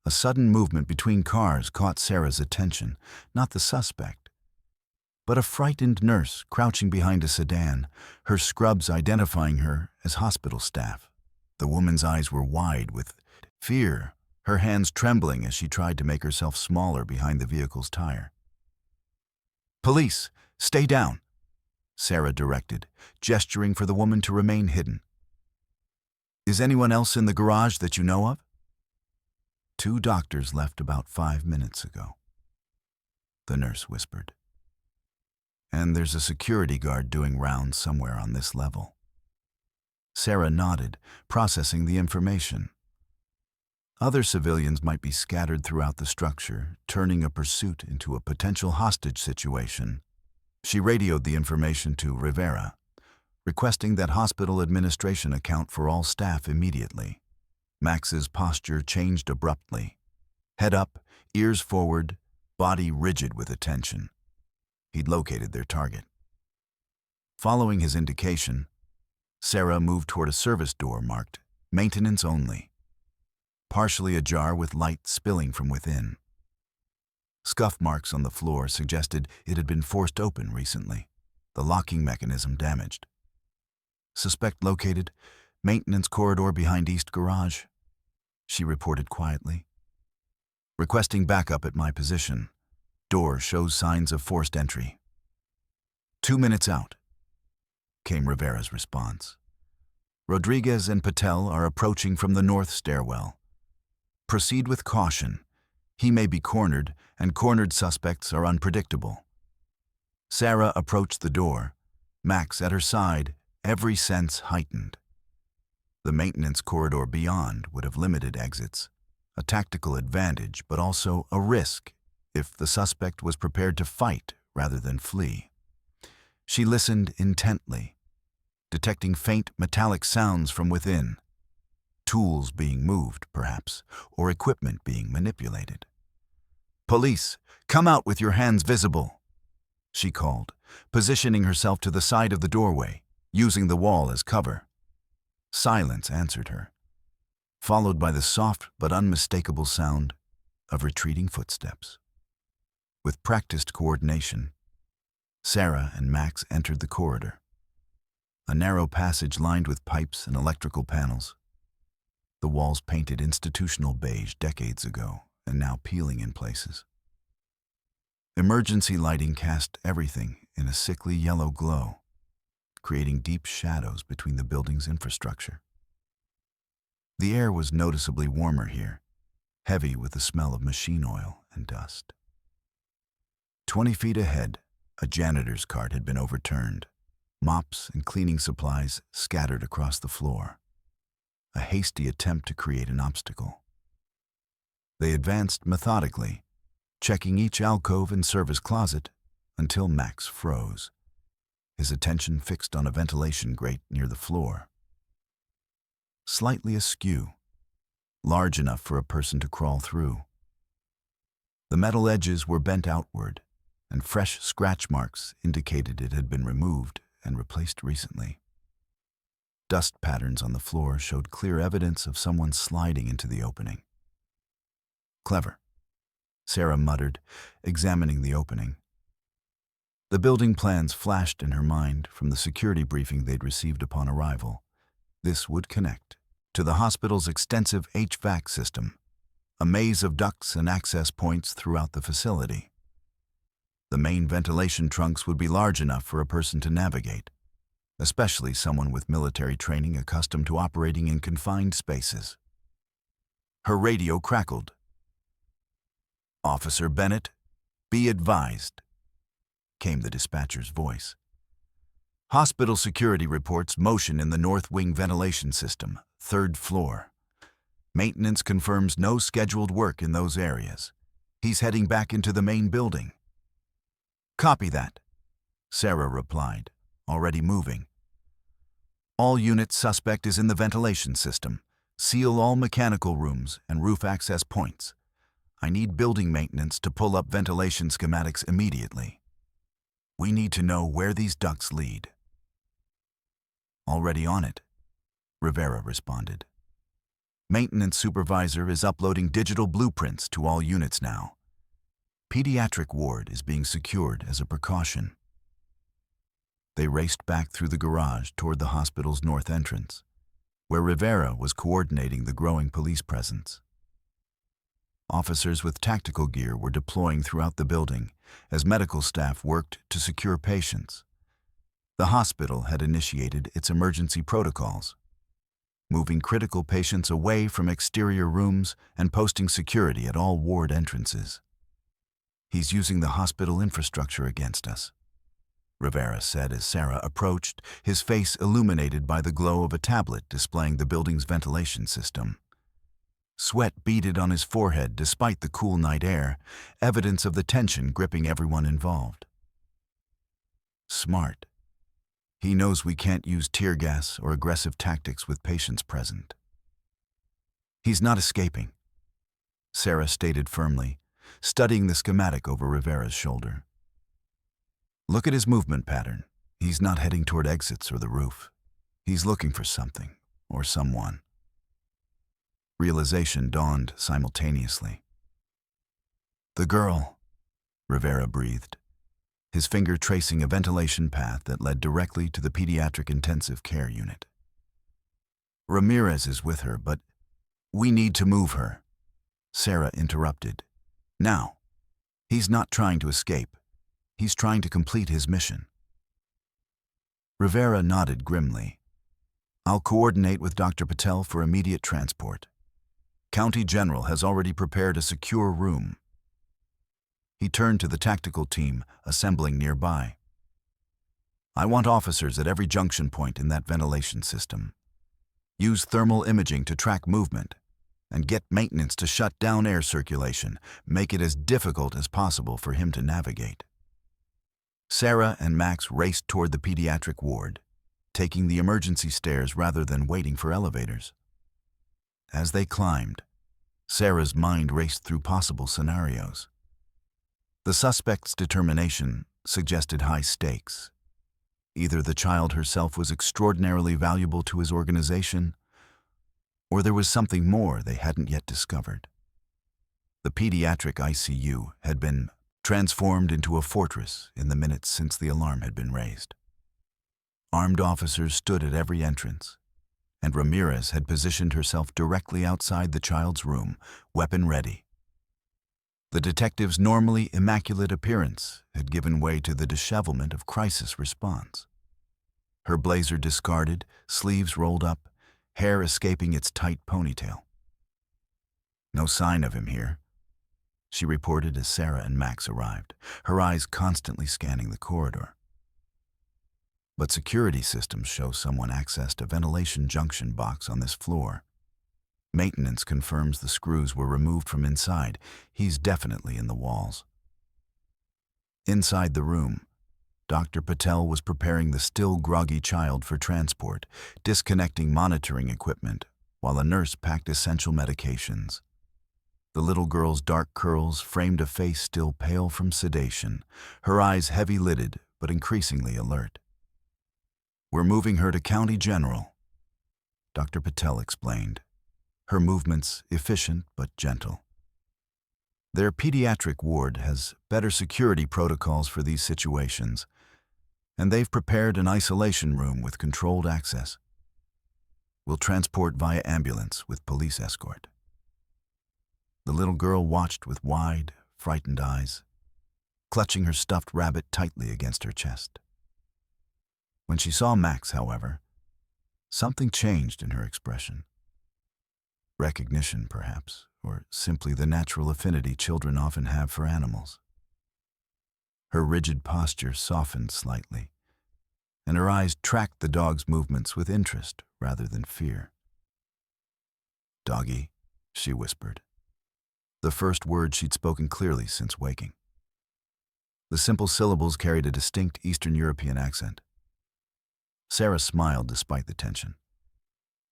A sudden movement between cars caught Sarah's attention, not the suspect, but a frightened nurse crouching behind a sedan, her scrubs identifying her as hospital staff. The woman's eyes were wide with fear, her hands trembling as she tried to make herself smaller behind the vehicle's tire. "Police, stay down," Sarah directed, gesturing for the woman to remain hidden. "Is anyone else in the garage that you know of?" "2 doctors left about 5 minutes ago," the nurse whispered. "And there's a security guard doing rounds somewhere on this level." Sarah nodded, processing the information. Other civilians might be scattered throughout the structure, turning a pursuit into a potential hostage situation. She radioed the information to Rivera, requesting that hospital administration account for all staff immediately. Max's posture changed abruptly. Head up, ears forward, body rigid with attention. He'd located their target. Following his indication, Sarah moved toward a service door marked "Maintenance Only," partially ajar with light spilling from within. Scuff marks on the floor suggested it had been forced open recently, the locking mechanism damaged. "Suspect located, maintenance corridor behind East Garage," she reported quietly. "Requesting backup at my position. Door shows signs of forced entry." 2 minutes out, came Rivera's response. "Rodriguez and Patel are approaching from the north stairwell. Proceed with caution. He may be cornered, and cornered suspects are unpredictable." Sarah approached the door, Max at her side, every sense heightened. The maintenance corridor beyond would have limited exits, a tactical advantage, but also a risk if the suspect was prepared to fight rather than flee. She listened intently, detecting faint metallic sounds from within. Tools being moved, perhaps, or equipment being manipulated. "Police, come out with your hands visible," she called, positioning herself to the side of the doorway, using the wall as cover. Silence answered her, followed by the soft but unmistakable sound of retreating footsteps. With practiced coordination, Sarah and Max entered the corridor, a narrow passage lined with pipes and electrical panels. The walls painted institutional beige decades ago and now peeling in places. Emergency lighting cast everything in a sickly yellow glow, creating deep shadows between the building's infrastructure. The air was noticeably warmer here, heavy with the smell of machine oil and dust. 20 feet ahead, a janitor's cart had been overturned, mops and cleaning supplies scattered across the floor. A hasty attempt to create an obstacle. They advanced methodically, checking each alcove and service closet until Max froze, his attention fixed on a ventilation grate near the floor. Slightly askew, large enough for a person to crawl through. The metal edges were bent outward, and fresh scratch marks indicated it had been removed and replaced recently. Dust patterns on the floor showed clear evidence of someone sliding into the opening. Clever, Sarah muttered, examining the opening. The building plans flashed in her mind from the security briefing they'd received upon arrival. This would connect to the hospital's extensive HVAC system, a maze of ducts and access points throughout the facility. The main ventilation trunks would be large enough for a person to navigate, especially someone with military training accustomed to operating in confined spaces. Her radio crackled. "Officer Bennett, be advised," came the dispatcher's voice. "Hospital security reports motion in the north wing ventilation system, 3rd floor. Maintenance confirms no scheduled work in those areas. He's heading back into the main building." "Copy that," Sarah replied, already moving. "All units, suspect is in the ventilation system. Seal all mechanical rooms and roof access points. I need building maintenance to pull up ventilation schematics immediately. We need to know where these ducts lead." "Already on it," Rivera responded. "Maintenance supervisor is uploading digital blueprints to all units now. Pediatric ward is being secured as a precaution." They raced back through the garage toward the hospital's north entrance, where Rivera was coordinating the growing police presence. Officers with tactical gear were deploying throughout the building as medical staff worked to secure patients. The hospital had initiated its emergency protocols, moving critical patients away from exterior rooms and posting security at all ward entrances. "He's using the hospital infrastructure against us," Rivera said as Sarah approached, his face illuminated by the glow of a tablet displaying the building's ventilation system. Sweat beaded on his forehead despite the cool night air, evidence of the tension gripping everyone involved. "Smart. He knows we can't use tear gas or aggressive tactics with patients present." "He's not escaping," Sarah stated firmly, studying the schematic over Rivera's shoulder. "Look at his movement pattern. He's not heading toward exits or the roof. He's looking for something or someone." Realization dawned simultaneously. "The girl," Rivera breathed, his finger tracing a ventilation path that led directly to the pediatric intensive care unit. "Ramirez is with her, but we need to move her," Sarah interrupted. "Now. He's not trying to escape. He's trying to complete his mission." Rivera nodded grimly. "I'll coordinate with Dr. Patel for immediate transport. County General has already prepared a secure room." He turned to the tactical team assembling nearby. "I want officers at every junction point in that ventilation system. Use thermal imaging to track movement, and get maintenance to shut down air circulation, make it as difficult as possible for him to navigate." Sarah and Max raced toward the pediatric ward, taking the emergency stairs rather than waiting for elevators. As they climbed, Sarah's mind raced through possible scenarios. The suspect's determination suggested high stakes. Either the child herself was extraordinarily valuable to his organization, or there was something more they hadn't yet discovered. The pediatric ICU had been transformed into a fortress in the minutes since the alarm had been raised. Armed officers stood at every entrance, and Ramirez had positioned herself directly outside the child's room, weapon ready. The detective's normally immaculate appearance had given way to the dishevelment of crisis response. Her blazer discarded, sleeves rolled up, hair escaping its tight ponytail. "No sign of him here," she reported as Sarah and Max arrived, her eyes constantly scanning the corridor. But security systems show someone accessed a ventilation junction box on this floor. Maintenance confirms the screws were removed from inside. He's definitely in the walls. Inside the room, Dr. Patel was preparing the still groggy child for transport, disconnecting monitoring equipment, while a nurse packed essential medications. The little girl's dark curls framed a face still pale from sedation, her eyes heavy-lidded but increasingly alert. "We're moving her to County General," Dr. Patel explained, her movements efficient but gentle. "Their pediatric ward has better security protocols for these situations, and they've prepared an isolation room with controlled access. We'll transport via ambulance with police escort." The little girl watched with wide, frightened eyes, clutching her stuffed rabbit tightly against her chest. When she saw Max, however, something changed in her expression. Recognition, perhaps, or simply the natural affinity children often have for animals. Her rigid posture softened slightly, and her eyes tracked the dog's movements with interest rather than fear. "Doggy," she whispered, the first word she'd spoken clearly since waking. The simple syllables carried a distinct Eastern European accent. Sarah smiled despite the tension.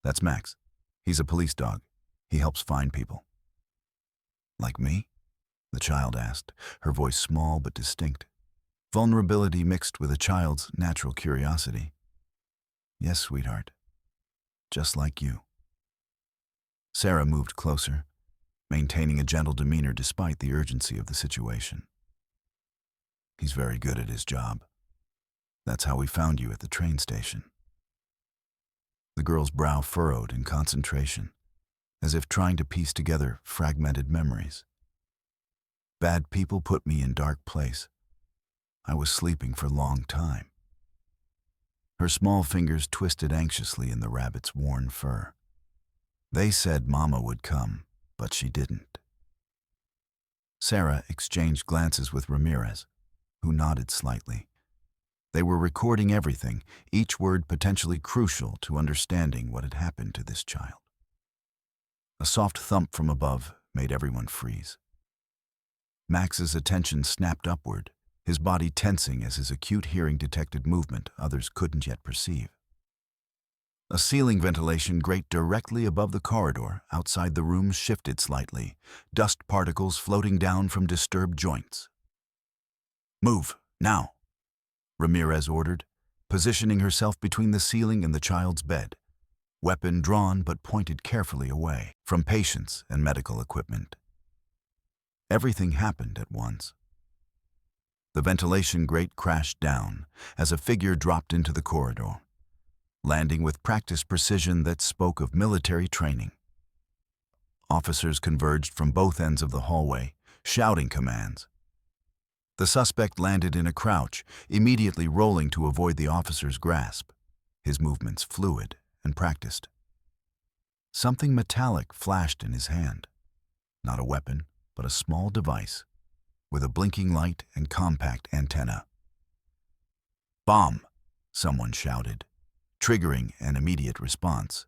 "That's Max. He's a police dog. He helps find people." "Like me?" the child asked, her voice small but distinct. Vulnerability mixed with a child's natural curiosity. "Yes, sweetheart. Just like you." Sarah moved closer, maintaining a gentle demeanor despite the urgency of the situation. "He's very good at his job. That's how we found you at the train station." The girl's brow furrowed in concentration, as if trying to piece together fragmented memories. "Bad people put me in dark place. I was sleeping for a long time." Her small fingers twisted anxiously in the rabbit's worn fur. "They said Mama would come, but she didn't." Sarah exchanged glances with Ramirez, who nodded slightly. They were recording everything, each word potentially crucial to understanding what had happened to this child. A soft thump from above made everyone freeze. Max's attention snapped upward, his body tensing as his acute hearing detected movement others couldn't yet perceive. A ceiling ventilation grate directly above the corridor outside the room shifted slightly, dust particles floating down from disturbed joints. "Move, now," Ramirez ordered, positioning herself between the ceiling and the child's bed, weapon drawn but pointed carefully away from patients and medical equipment. Everything happened at once. The ventilation grate crashed down as a figure dropped into the corridor, landing with practiced precision that spoke of military training. Officers converged from both ends of the hallway, shouting commands. The suspect landed in a crouch, immediately rolling to avoid the officer's grasp, his movements fluid and practiced. Something metallic flashed in his hand. Not a weapon, but a small device, with a blinking light and compact antenna. "Bomb!" someone shouted, triggering an immediate response.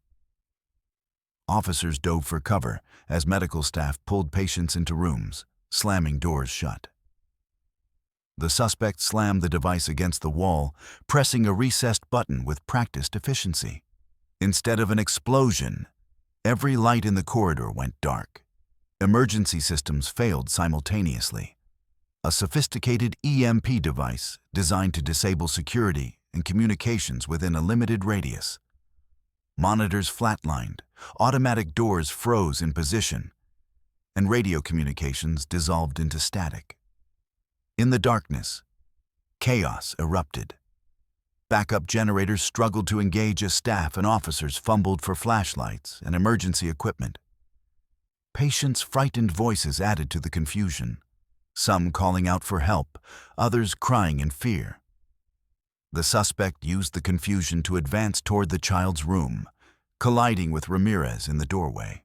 Officers dove for cover as medical staff pulled patients into rooms, slamming doors shut. The suspect slammed the device against the wall, pressing a recessed button with practiced efficiency. Instead of an explosion, every light in the corridor went dark. Emergency systems failed simultaneously. a sophisticated EMP device designed to disable security and communications within a limited radius. Monitors flatlined, automatic doors froze in position, and radio communications dissolved into static. In the darkness, chaos erupted. Backup generators struggled to engage as staff and officers fumbled for flashlights and emergency equipment. Patients' frightened voices added to the confusion, some calling out for help, others crying in fear. The suspect used the confusion to advance toward the child's room, colliding with Ramirez in the doorway.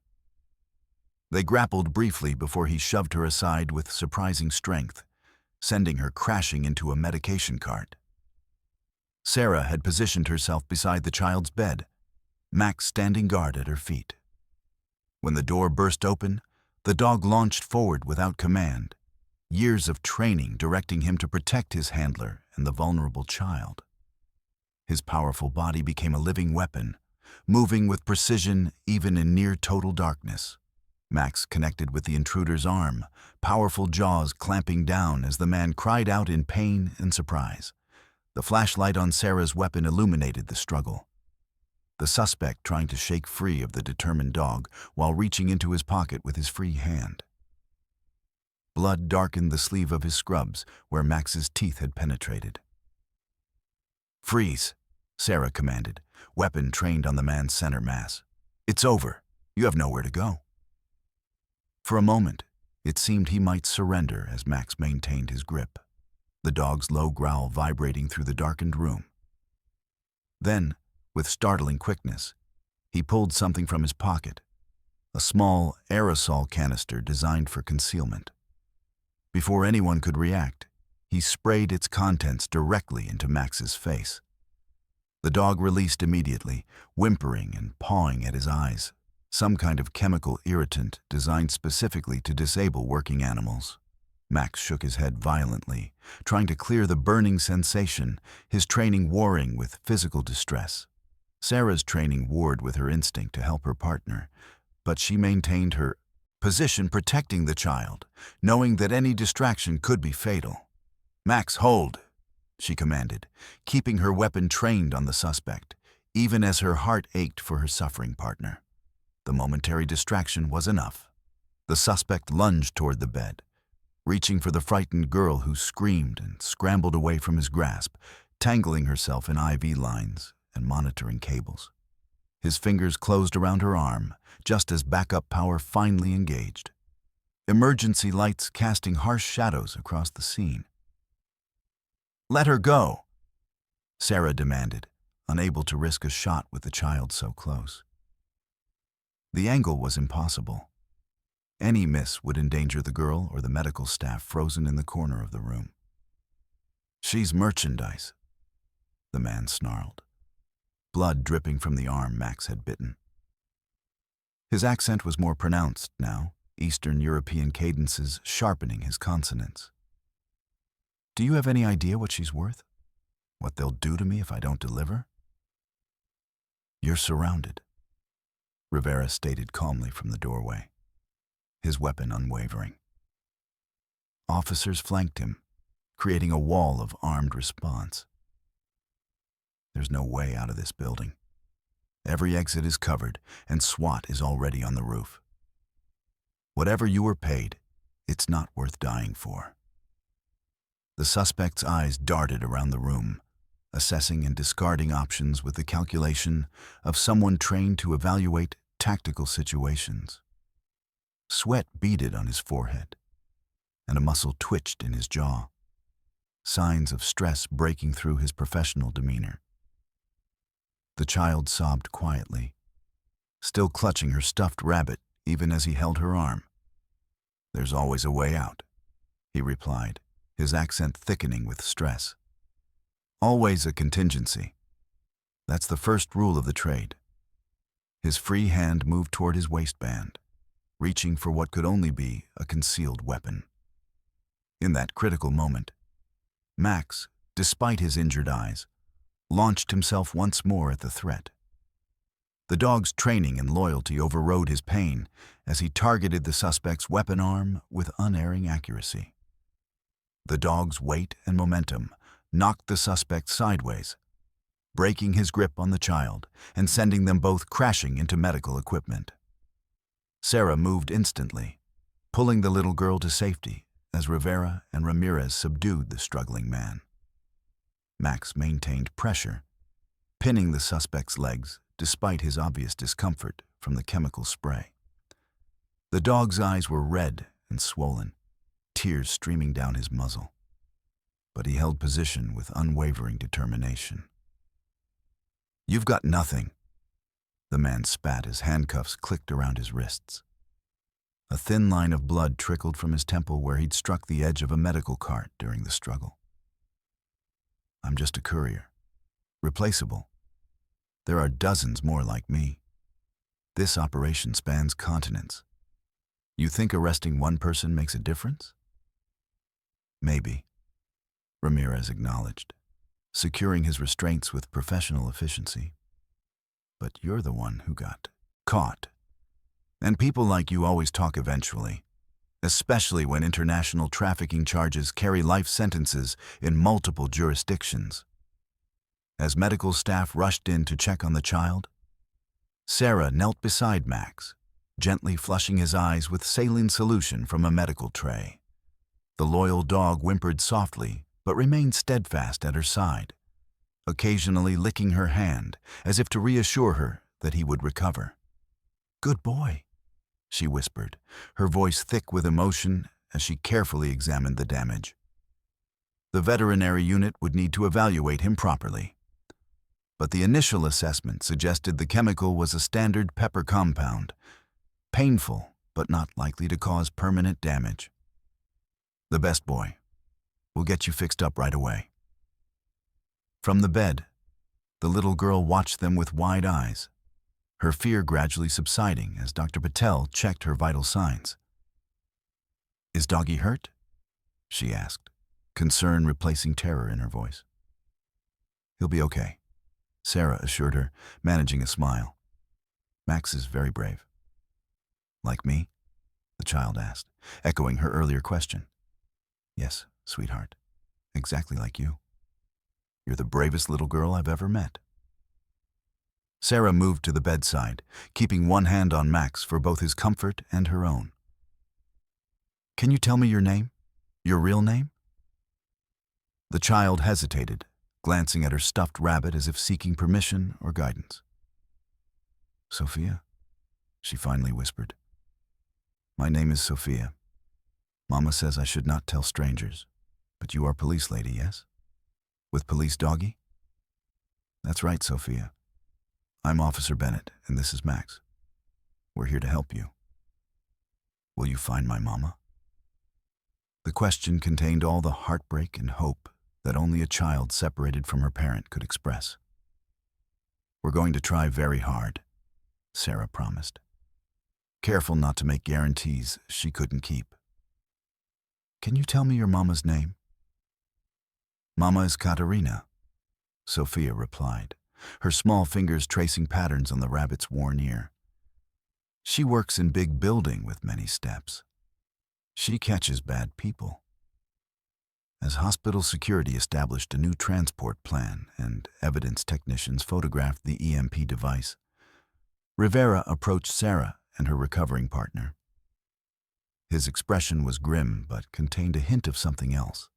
They grappled briefly before he shoved her aside with surprising strength, sending her crashing into a medication cart. Sarah had positioned herself beside the child's bed, Max standing guard at her feet. When the door burst open, the dog launched forward without command, years of training directing him to protect his handler and the vulnerable child. His powerful body became a living weapon, moving with precision even in near-total darkness. Max connected with the intruder's arm, powerful jaws clamping down as the man cried out in pain and surprise. The flashlight on Sarah's weapon illuminated the struggle. The suspect trying to shake free of the determined dog while reaching into his pocket with his free hand. Blood darkened the sleeve of his scrubs where Max's teeth had penetrated. "Freeze," Sarah commanded, weapon trained on the man's center mass. "It's over. You have nowhere to go." For a moment, it seemed he might surrender as Max maintained his grip, the dog's low growl vibrating through the darkened room. Then, with startling quickness, he pulled something from his pocket, a small aerosol canister designed for concealment. Before anyone could react, he sprayed its contents directly into Max's face. The dog released immediately, whimpering and pawing at his eyes, some kind of chemical irritant designed specifically to disable working animals. Max shook his head violently, trying to clear the burning sensation, his training warring with physical distress. Sarah's training warred with her instinct to help her partner, but she maintained her position protecting the child, knowing that any distraction could be fatal. "Max, hold," she commanded, keeping her weapon trained on the suspect, even as her heart ached for her suffering partner. The momentary distraction was enough. The suspect lunged toward the bed, reaching for the frightened girl who screamed and scrambled away from his grasp, tangling herself in IV lines and monitoring cables. His fingers closed around her arm, just as backup power finally engaged. Emergency lights casting harsh shadows across the scene. "Let her go," Sarah demanded, unable to risk a shot with the child so close. The angle was impossible. Any miss would endanger the girl or the medical staff frozen in the corner of the room. "She's merchandise," the man snarled, blood dripping from the arm Max had bitten. His accent was more pronounced now, Eastern European cadences sharpening his consonants. "Do you have any idea what she's worth? What they'll do to me if I don't deliver?" "You're surrounded," Rivera stated calmly from the doorway, his weapon unwavering. Officers flanked him, creating a wall of armed response. There's no way out of this building. Every exit is covered, and SWAT is already on the roof. Whatever you were paid, it's not worth dying for. The suspect's eyes darted around the room, assessing and discarding options with the calculation of someone trained to evaluate tactical situations. Sweat beaded on his forehead, and a muscle twitched in his jaw, signs of stress breaking through his professional demeanor. The child sobbed quietly, still clutching her stuffed rabbit even as he held her arm. "There's always a way out," he replied, his accent thickening with stress. "Always a contingency. That's the first rule of the trade." His free hand moved toward his waistband, reaching for what could only be a concealed weapon. In that critical moment, Max, despite his injured eyes, launched himself once more at the threat. The dog's training and loyalty overrode his pain as he targeted the suspect's weapon arm with unerring accuracy. The dog's weight and momentum knocked the suspect sideways, breaking his grip on the child and sending them both crashing into medical equipment. Sarah moved instantly, pulling the little girl to safety as Rivera and Ramirez subdued the struggling man. Max maintained pressure, pinning the suspect's legs despite his obvious discomfort from the chemical spray. The dog's eyes were red and swollen, tears streaming down his muzzle. But he held position with unwavering determination. "You've got nothing," the man spat as handcuffs clicked around his wrists. A thin line of blood trickled from his temple where he'd struck the edge of a medical cart during the struggle. "I'm just a courier. Replaceable. There are dozens more like me. This operation spans continents. You think arresting one person makes a difference?" "Maybe," Ramirez acknowledged, securing his restraints with professional efficiency. "But you're the one who got caught. And people like you always talk eventually, especially when international trafficking charges carry life sentences in multiple jurisdictions." As medical staff rushed in to check on the child, Sarah knelt beside Max, gently flushing his eyes with saline solution from a medical tray. The loyal dog whimpered softly but remained steadfast at her side, occasionally licking her hand as if to reassure her that he would recover. "Good boy," she whispered, her voice thick with emotion as she carefully examined the damage. The veterinary unit would need to evaluate him properly, but the initial assessment suggested the chemical was a standard pepper compound, painful but not likely to cause permanent damage. "The best boy. We'll get you fixed up right away." From the bed, the little girl watched them with wide eyes, her fear gradually subsiding as Dr. Patel checked her vital signs. "Is Doggy hurt?" she asked, concern replacing terror in her voice. "He'll be okay," Sarah assured her, managing a smile. "Max is very brave." "Like me?" the child asked, echoing her earlier question. "Yes, sweetheart. Exactly like you. You're the bravest little girl I've ever met." Sarah moved to the bedside, keeping one hand on Max for both his comfort and her own. "Can you tell me your name? Your real name?" The child hesitated, glancing at her stuffed rabbit as if seeking permission or guidance. "Sophia," she finally whispered. "My name is Sophia. Mama says I should not tell strangers, but you are police lady, yes? With Police Doggy?" "That's right, Sophia. I'm Officer Bennett, and this is Max. We're here to help you. Will you find my mama?" The question contained all the heartbreak and hope that only a child separated from her parent could express. "We're going to try very hard," Sarah promised, careful not to make guarantees she couldn't keep. "Can you tell me your mama's name?" "Mama is Katerina," Sophia replied, her small fingers tracing patterns on the rabbit's worn ear. "She works in big building with many steps. She catches bad people." As hospital security established a new transport plan and evidence technicians photographed the EMP device, Rivera approached Sarah and her recovering partner. His expression was grim but contained a hint of something else,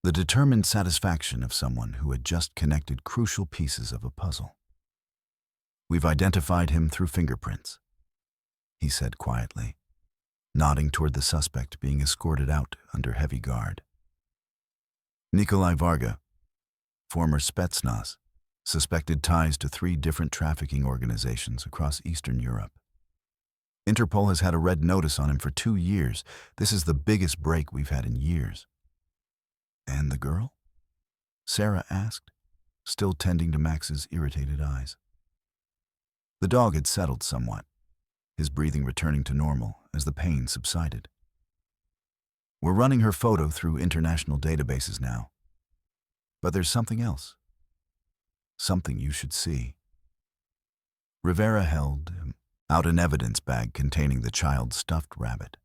the determined satisfaction of someone who had just connected crucial pieces of a puzzle. "We've identified him through fingerprints," he said quietly, nodding toward the suspect being escorted out under heavy guard. "Nikolai Varga, former Spetsnaz, suspected ties to 3 different trafficking organizations across Eastern Europe. Interpol has had a red notice on him for 2 years. This is the biggest break we've had in years." "And the girl?" Sarah asked, still tending to Max's irritated eyes. The dog had settled somewhat, his breathing returning to normal as the pain subsided. "We're running her photo through international databases now. But there's something else. Something you should see." Rivera held out an evidence bag containing the child's stuffed rabbit.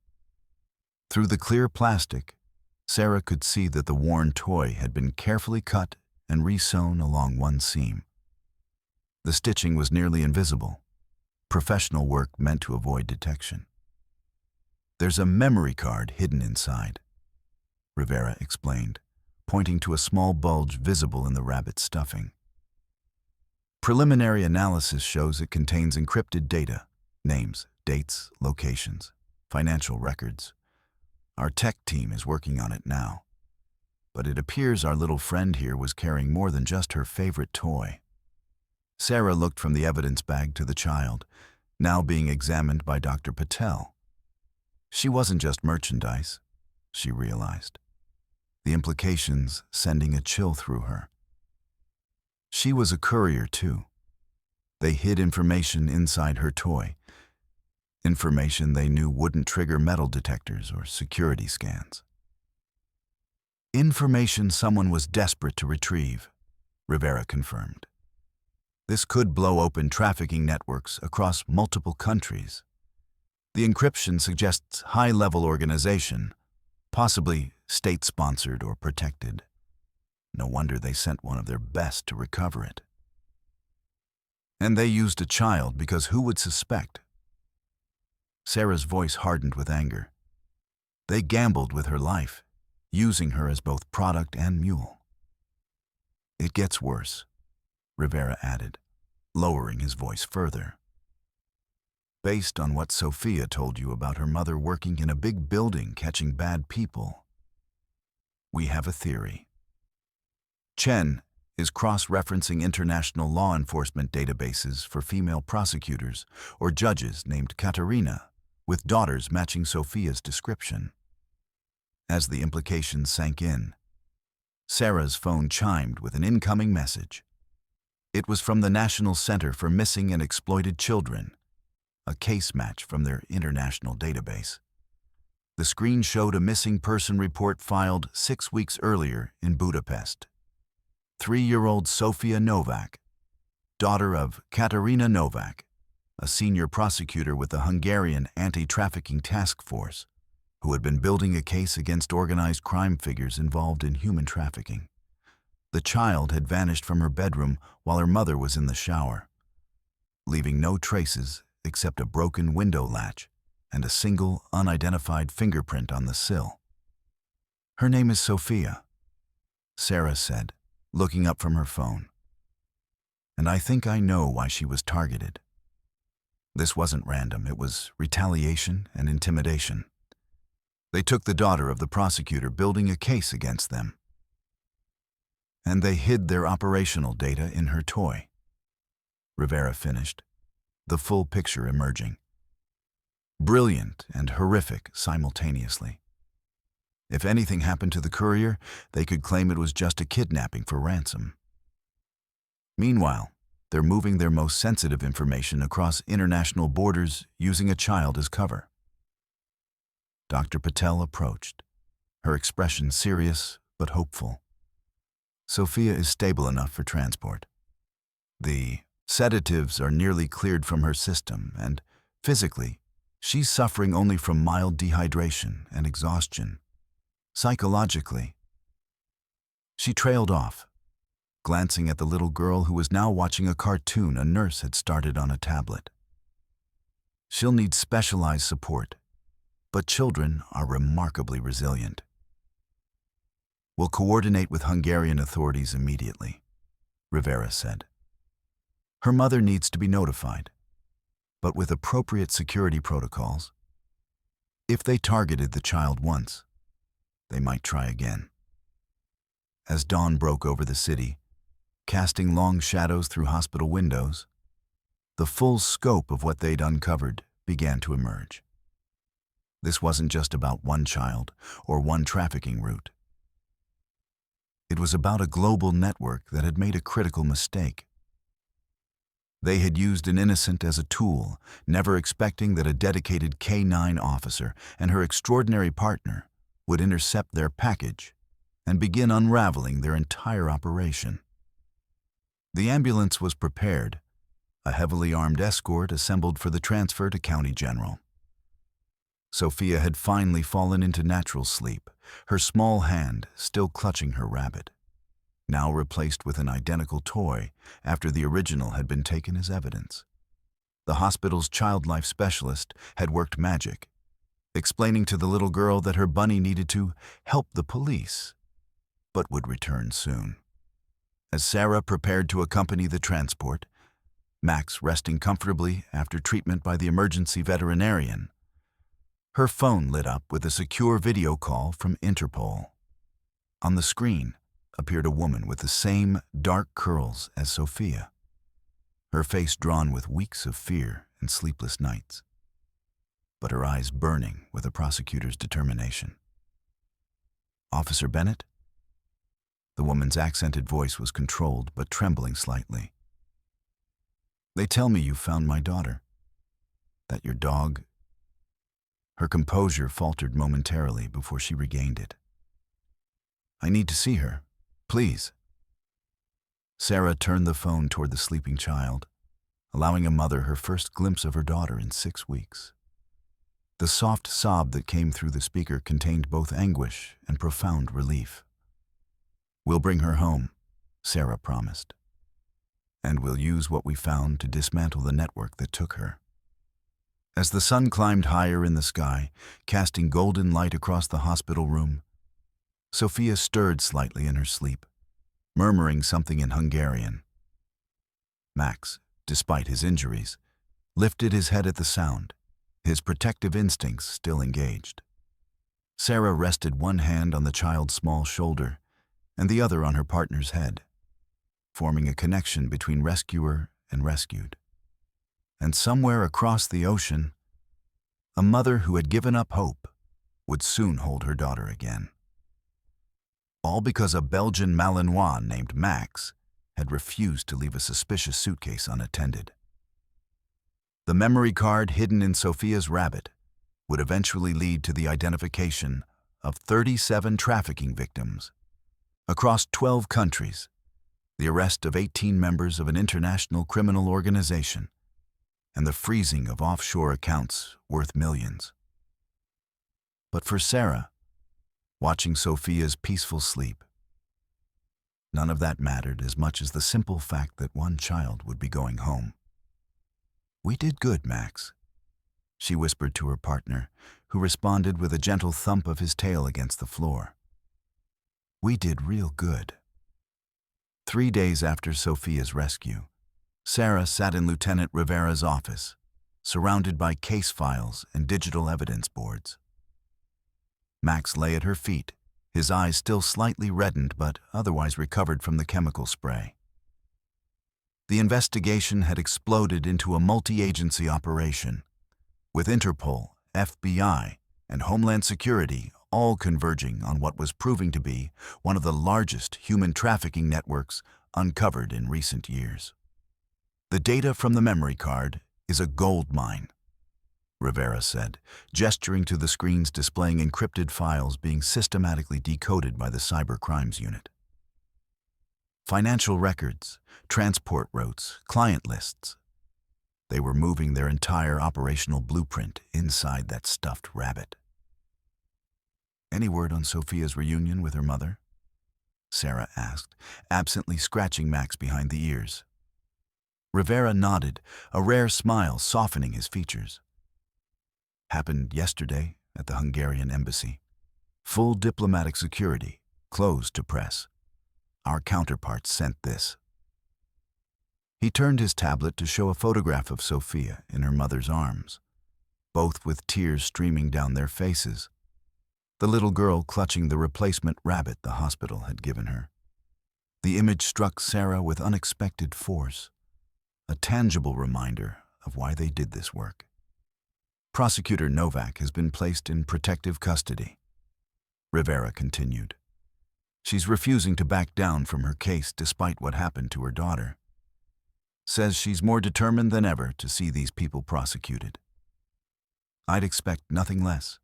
Through the clear plastic, Sarah could see that the worn toy had been carefully cut and re-sewn along one seam. The stitching was nearly invisible, professional work meant to avoid detection. "There's a memory card hidden inside," Rivera explained, pointing to a small bulge visible in the rabbit's stuffing. "Preliminary analysis shows it contains encrypted data, names, dates, locations, financial records. Our tech team is working on it now. But it appears our little friend here was carrying more than just her favorite toy." Sarah looked from the evidence bag to the child, now being examined by Dr. Patel. She wasn't just merchandise, she realized, the implications sending a chill through her. She was a courier, too. They hid information inside her toy, information they knew wouldn't trigger metal detectors or security scans. Information someone was desperate to retrieve, Rivera confirmed. This could blow open trafficking networks across multiple countries. The encryption suggests high-level organization, possibly state-sponsored or protected. No wonder they sent one of their best to recover it. And they used a child because who would suspect? Sarah's voice hardened with anger. They gambled with her life, using her as both product and mule. "It gets worse," Rivera added, lowering his voice further. "Based on what Sophia told you about her mother working in a big building catching bad people, we have a theory. Chen is cross-referencing international law enforcement databases for female prosecutors or judges named Katerina, with daughters matching Sophia's description." As the implications sank in, Sarah's phone chimed with an incoming message. It was from the National Center for Missing and Exploited Children, a case match from their international database. The screen showed a missing person report filed 6 weeks earlier in Budapest. 3-year-old Sofia Novak, daughter of Katerina Novak, a senior prosecutor with the Hungarian Anti-Trafficking Task Force, who had been building a case against organized crime figures involved in human trafficking. The child had vanished from her bedroom while her mother was in the shower, leaving no traces except a broken window latch and a single unidentified fingerprint on the sill. "Her name is Sophia," Sarah said, looking up from her phone. "And I think I know why she was targeted. This wasn't random, it was retaliation and intimidation. They took the daughter of the prosecutor building a case against them. And they hid their operational data in her toy," Rivera finished, the full picture emerging. Brilliant and horrific simultaneously. If anything happened to the courier, they could claim it was just a kidnapping for ransom. Meanwhile, they're moving their most sensitive information across international borders using a child as cover. Dr. Patel approached, her expression serious but hopeful. "Sophia is stable enough for transport. The sedatives are nearly cleared from her system, and physically, she's suffering only from mild dehydration and exhaustion. Psychologically..." She trailed off, glancing at the little girl who was now watching a cartoon a nurse had started on a tablet. "She'll need specialized support, but children are remarkably resilient. We'll coordinate with Hungarian authorities immediately," Rivera said. "Her mother needs to be notified, but with appropriate security protocols. If they targeted the child once, they might try again." As dawn broke over the city, casting long shadows through hospital windows, the full scope of what they'd uncovered began to emerge. This wasn't just about one child or one trafficking route. It was about a global network that had made a critical mistake. They had used an innocent as a tool, never expecting that a dedicated K-9 officer and her extraordinary partner would intercept their package and begin unraveling their entire operation. The ambulance was prepared, a heavily armed escort assembled for the transfer to County General. Sophia had finally fallen into natural sleep, her small hand still clutching her rabbit, now replaced with an identical toy after the original had been taken as evidence. The hospital's child life specialist had worked magic, explaining to the little girl that her bunny needed to help the police, but would return soon. As Sarah prepared to accompany the transport, Max resting comfortably after treatment by the emergency veterinarian, her phone lit up with a secure video call from Interpol. On the screen appeared a woman with the same dark curls as Sophia, her face drawn with weeks of fear and sleepless nights, but her eyes burning with a prosecutor's determination. "Officer Bennett?" The woman's accented voice was controlled but trembling slightly. "They tell me you found my daughter. That your dog—" Her composure faltered momentarily before she regained it. "I need to see her, please." Sarah turned the phone toward the sleeping child, allowing a mother her first glimpse of her daughter in 6 weeks. The soft sob that came through the speaker contained both anguish and profound relief. "We'll bring her home," Sarah promised. "And we'll use what we found to dismantle the network that took her." As the sun climbed higher in the sky, casting golden light across the hospital room, Sophia stirred slightly in her sleep, murmuring something in Hungarian. Max, despite his injuries, lifted his head at the sound, his protective instincts still engaged. Sarah rested one hand on the child's small shoulder and the other on her partner's head, forming a connection between rescuer and rescued. And somewhere across the ocean, a mother who had given up hope would soon hold her daughter again. All because a Belgian Malinois named Max had refused to leave a suspicious suitcase unattended. The memory card hidden in Sophia's rabbit would eventually lead to the identification of 37 trafficking victims across 12 countries, the arrest of 18 members of an international criminal organization, and the freezing of offshore accounts worth millions. But for Sarah, watching Sophia's peaceful sleep, none of that mattered as much as the simple fact that one child would be going home. "We did good, Max," she whispered to her partner, who responded with a gentle thump of his tail against the floor. "We did real good." 3 days after Sophia's rescue, Sarah sat in Lieutenant Rivera's office, surrounded by case files and digital evidence boards. Max lay at her feet, his eyes still slightly reddened but otherwise recovered from the chemical spray. The investigation had exploded into a multi-agency operation, with Interpol, FBI, and Homeland Security all converging on what was proving to be one of the largest human trafficking networks uncovered in recent years. "The data from the memory card is a gold mine," Rivera said, gesturing to the screens displaying encrypted files being systematically decoded by the Cyber Crimes Unit. Financial records, transport routes, client lists. They were moving their entire operational blueprint inside that stuffed rabbit. "Any word on Sophia's reunion with her mother?" Sarah asked, absently scratching Max behind the ears. Rivera nodded, a rare smile softening his features. "Happened yesterday at the Hungarian embassy. Full diplomatic security, closed to press. Our counterparts sent this." He turned his tablet to show a photograph of Sophia in her mother's arms, both with tears streaming down their faces, the little girl clutching the replacement rabbit the hospital had given her. The image struck Sarah with unexpected force, a tangible reminder of why they did this work. "Prosecutor Novak has been placed in protective custody," Rivera continued. "She's refusing to back down from her case despite what happened to her daughter. Says she's more determined than ever to see these people prosecuted." "I'd expect nothing less,"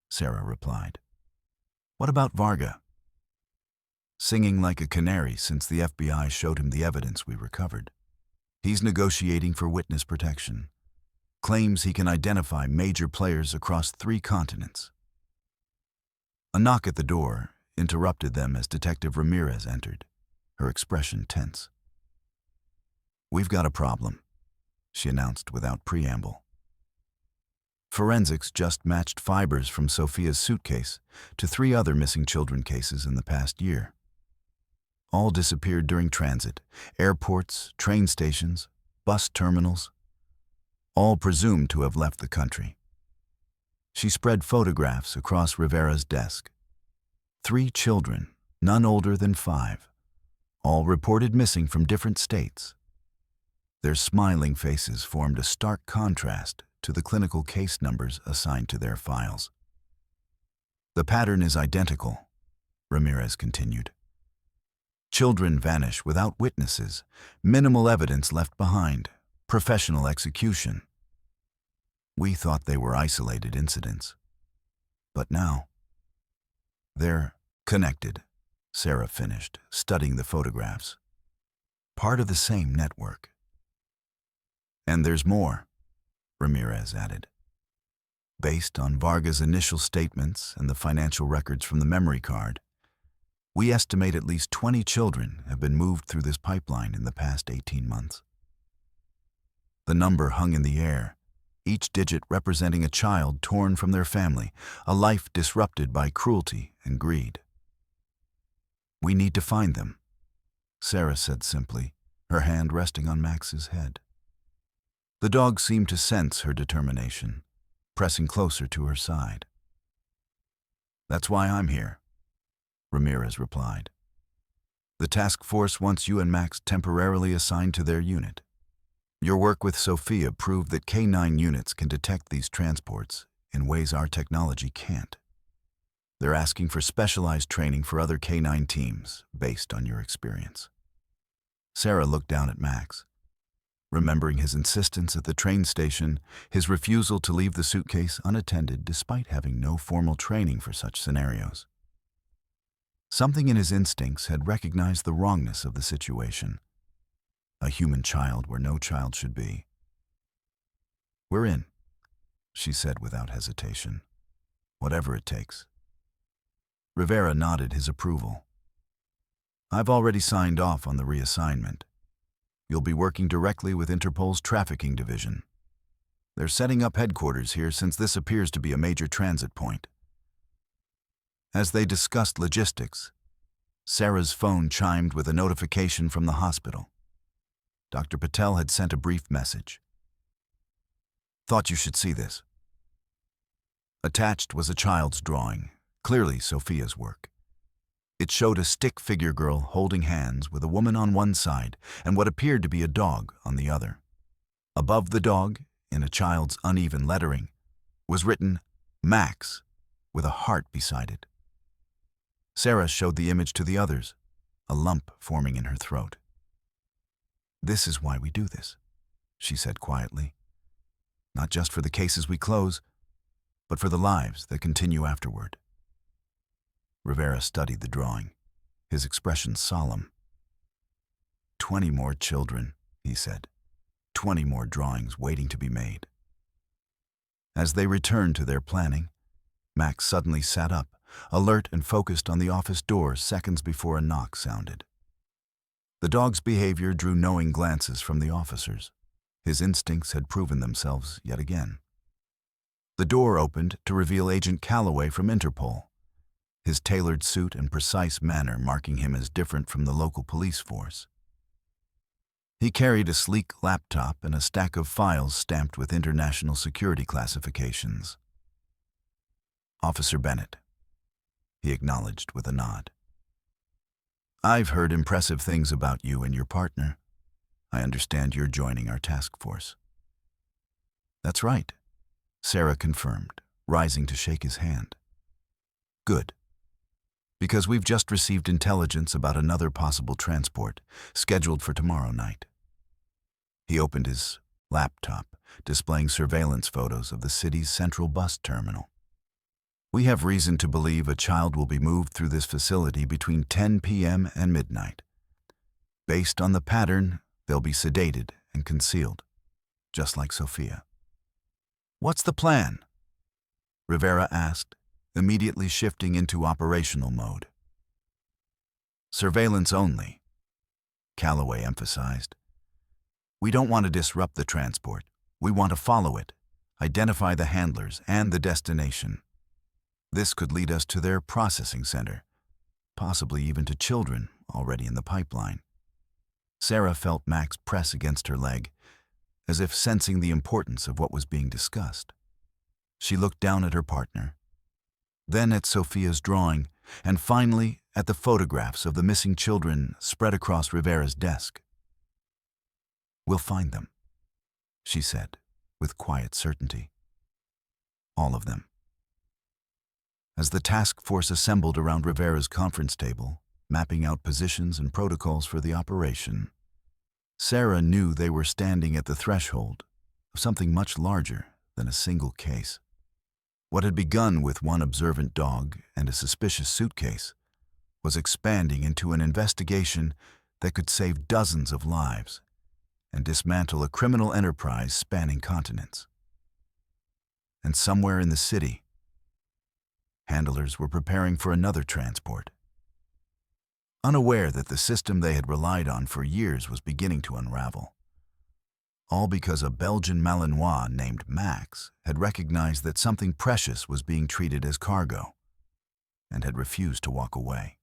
Sarah replied. "What about Varga?" "Singing like a canary since the FBI showed him the evidence we recovered. He's negotiating for witness protection. claims he can identify major players across 3 continents. A knock at the door interrupted them as Detective Ramirez entered, her expression tense. "We've got a problem," she announced without preamble. Forensics just matched fibers from Sophia's suitcase to 3 other missing children cases in the past year. All disappeared during transit, airports, train stations, bus terminals, all presumed to have left the country. She spread photographs across Rivera's desk. 3 children, none older than 5, all reported missing from different states. Their smiling faces formed a stark contrast to the clinical case numbers assigned to their files. "The pattern is identical," Ramirez continued. "Children vanish without witnesses, minimal evidence left behind, professional execution. We thought they were isolated incidents. But now, they're connected," Sarah finished, studying the photographs. "Part of the same network." "And there's more," Ramirez added. "Based on Varga's initial statements and the financial records from the memory card, we estimate at least 20 children have been moved through this pipeline in the past 18 months. The number hung in the air, each digit representing a child torn from their family, a life disrupted by cruelty and greed. We need to find them," Sarah said simply, her hand resting on Max's head. The dog seemed to sense her determination, pressing closer to her side. "That's why I'm here," Ramirez replied. "The task force wants you and Max temporarily assigned to their unit. Your work with Sophia proved that K9 units can detect these transports in ways our technology can't. They're asking for specialized training for other K9 teams based on your experience." Sarah looked down at Max, remembering his insistence at the train station, his refusal to leave the suitcase unattended despite having no formal training for such scenarios. Something in his instincts had recognized the wrongness of the situation. A human child where no child should be. "We're in," she said without hesitation. "Whatever it takes." Rivera nodded his approval. "I've already signed off on the reassignment. You'll be working directly with Interpol's trafficking division. They're setting up headquarters here since this appears to be a major transit point." As they discussed logistics, Sarah's phone chimed with a notification from the hospital. Dr. Patel had sent a brief message. "Thought you should see this." Attached was a child's drawing, clearly Sophia's work. It showed a stick figure girl holding hands with a woman on one side and what appeared to be a dog on the other. Above the dog, in a child's uneven lettering, was written "Max" with a heart beside it. Sarah showed the image to the others, a lump forming in her throat. "This is why we do this," she said quietly. "Not just for the cases we close, but for the lives that continue afterward." Rivera studied the drawing, his expression solemn. 20 more children," he said. 20 more drawings waiting to be made." As they returned to their planning, Max suddenly sat up, alert and focused on the office door seconds before a knock sounded. The dog's behavior drew knowing glances from the officers. His instincts had proven themselves yet again. The door opened to reveal Agent Calloway from Interpol, his tailored suit and precise manner marking him as different from the local police force. He carried a sleek laptop and a stack of files stamped with international security classifications. "Officer Bennett," he acknowledged with a nod. "I've heard impressive things about you and your partner. I understand you're joining our task force." "That's right," Sarah confirmed, rising to shake his hand. "Good. Because we've just received intelligence about another possible transport, scheduled for tomorrow night." He opened his laptop, displaying surveillance photos of the city's central bus terminal. "We have reason to believe a child will be moved through this facility between 10 p.m. and midnight. Based on the pattern, they'll be sedated and concealed, just like Sophia." What's the plan? Rivera asked, immediately shifting into operational mode. Surveillance only, Calloway emphasized. We don't want to disrupt the transport. We want to follow it, identify the handlers and the destination. This could lead us to their processing center, possibly even to children already in the pipeline. Sarah felt Max press against her leg, as if sensing the importance of what was being discussed. She looked down at her partner, then at Sophia's drawing, and finally at the photographs of the missing children spread across Rivera's desk. We'll find them, she said, with quiet certainty. All of them. As the task force assembled around Rivera's conference table, mapping out positions and protocols for the operation, Sarah knew they were standing at the threshold of something much larger than a single case. What had begun with one observant dog and a suspicious suitcase was expanding into an investigation that could save dozens of lives and dismantle a criminal enterprise spanning continents. And somewhere in the city, handlers were preparing for another transport. Unaware that the system they had relied on for years was beginning to unravel. All because a Belgian Malinois named Max had recognized that something precious was being treated as cargo and had refused to walk away.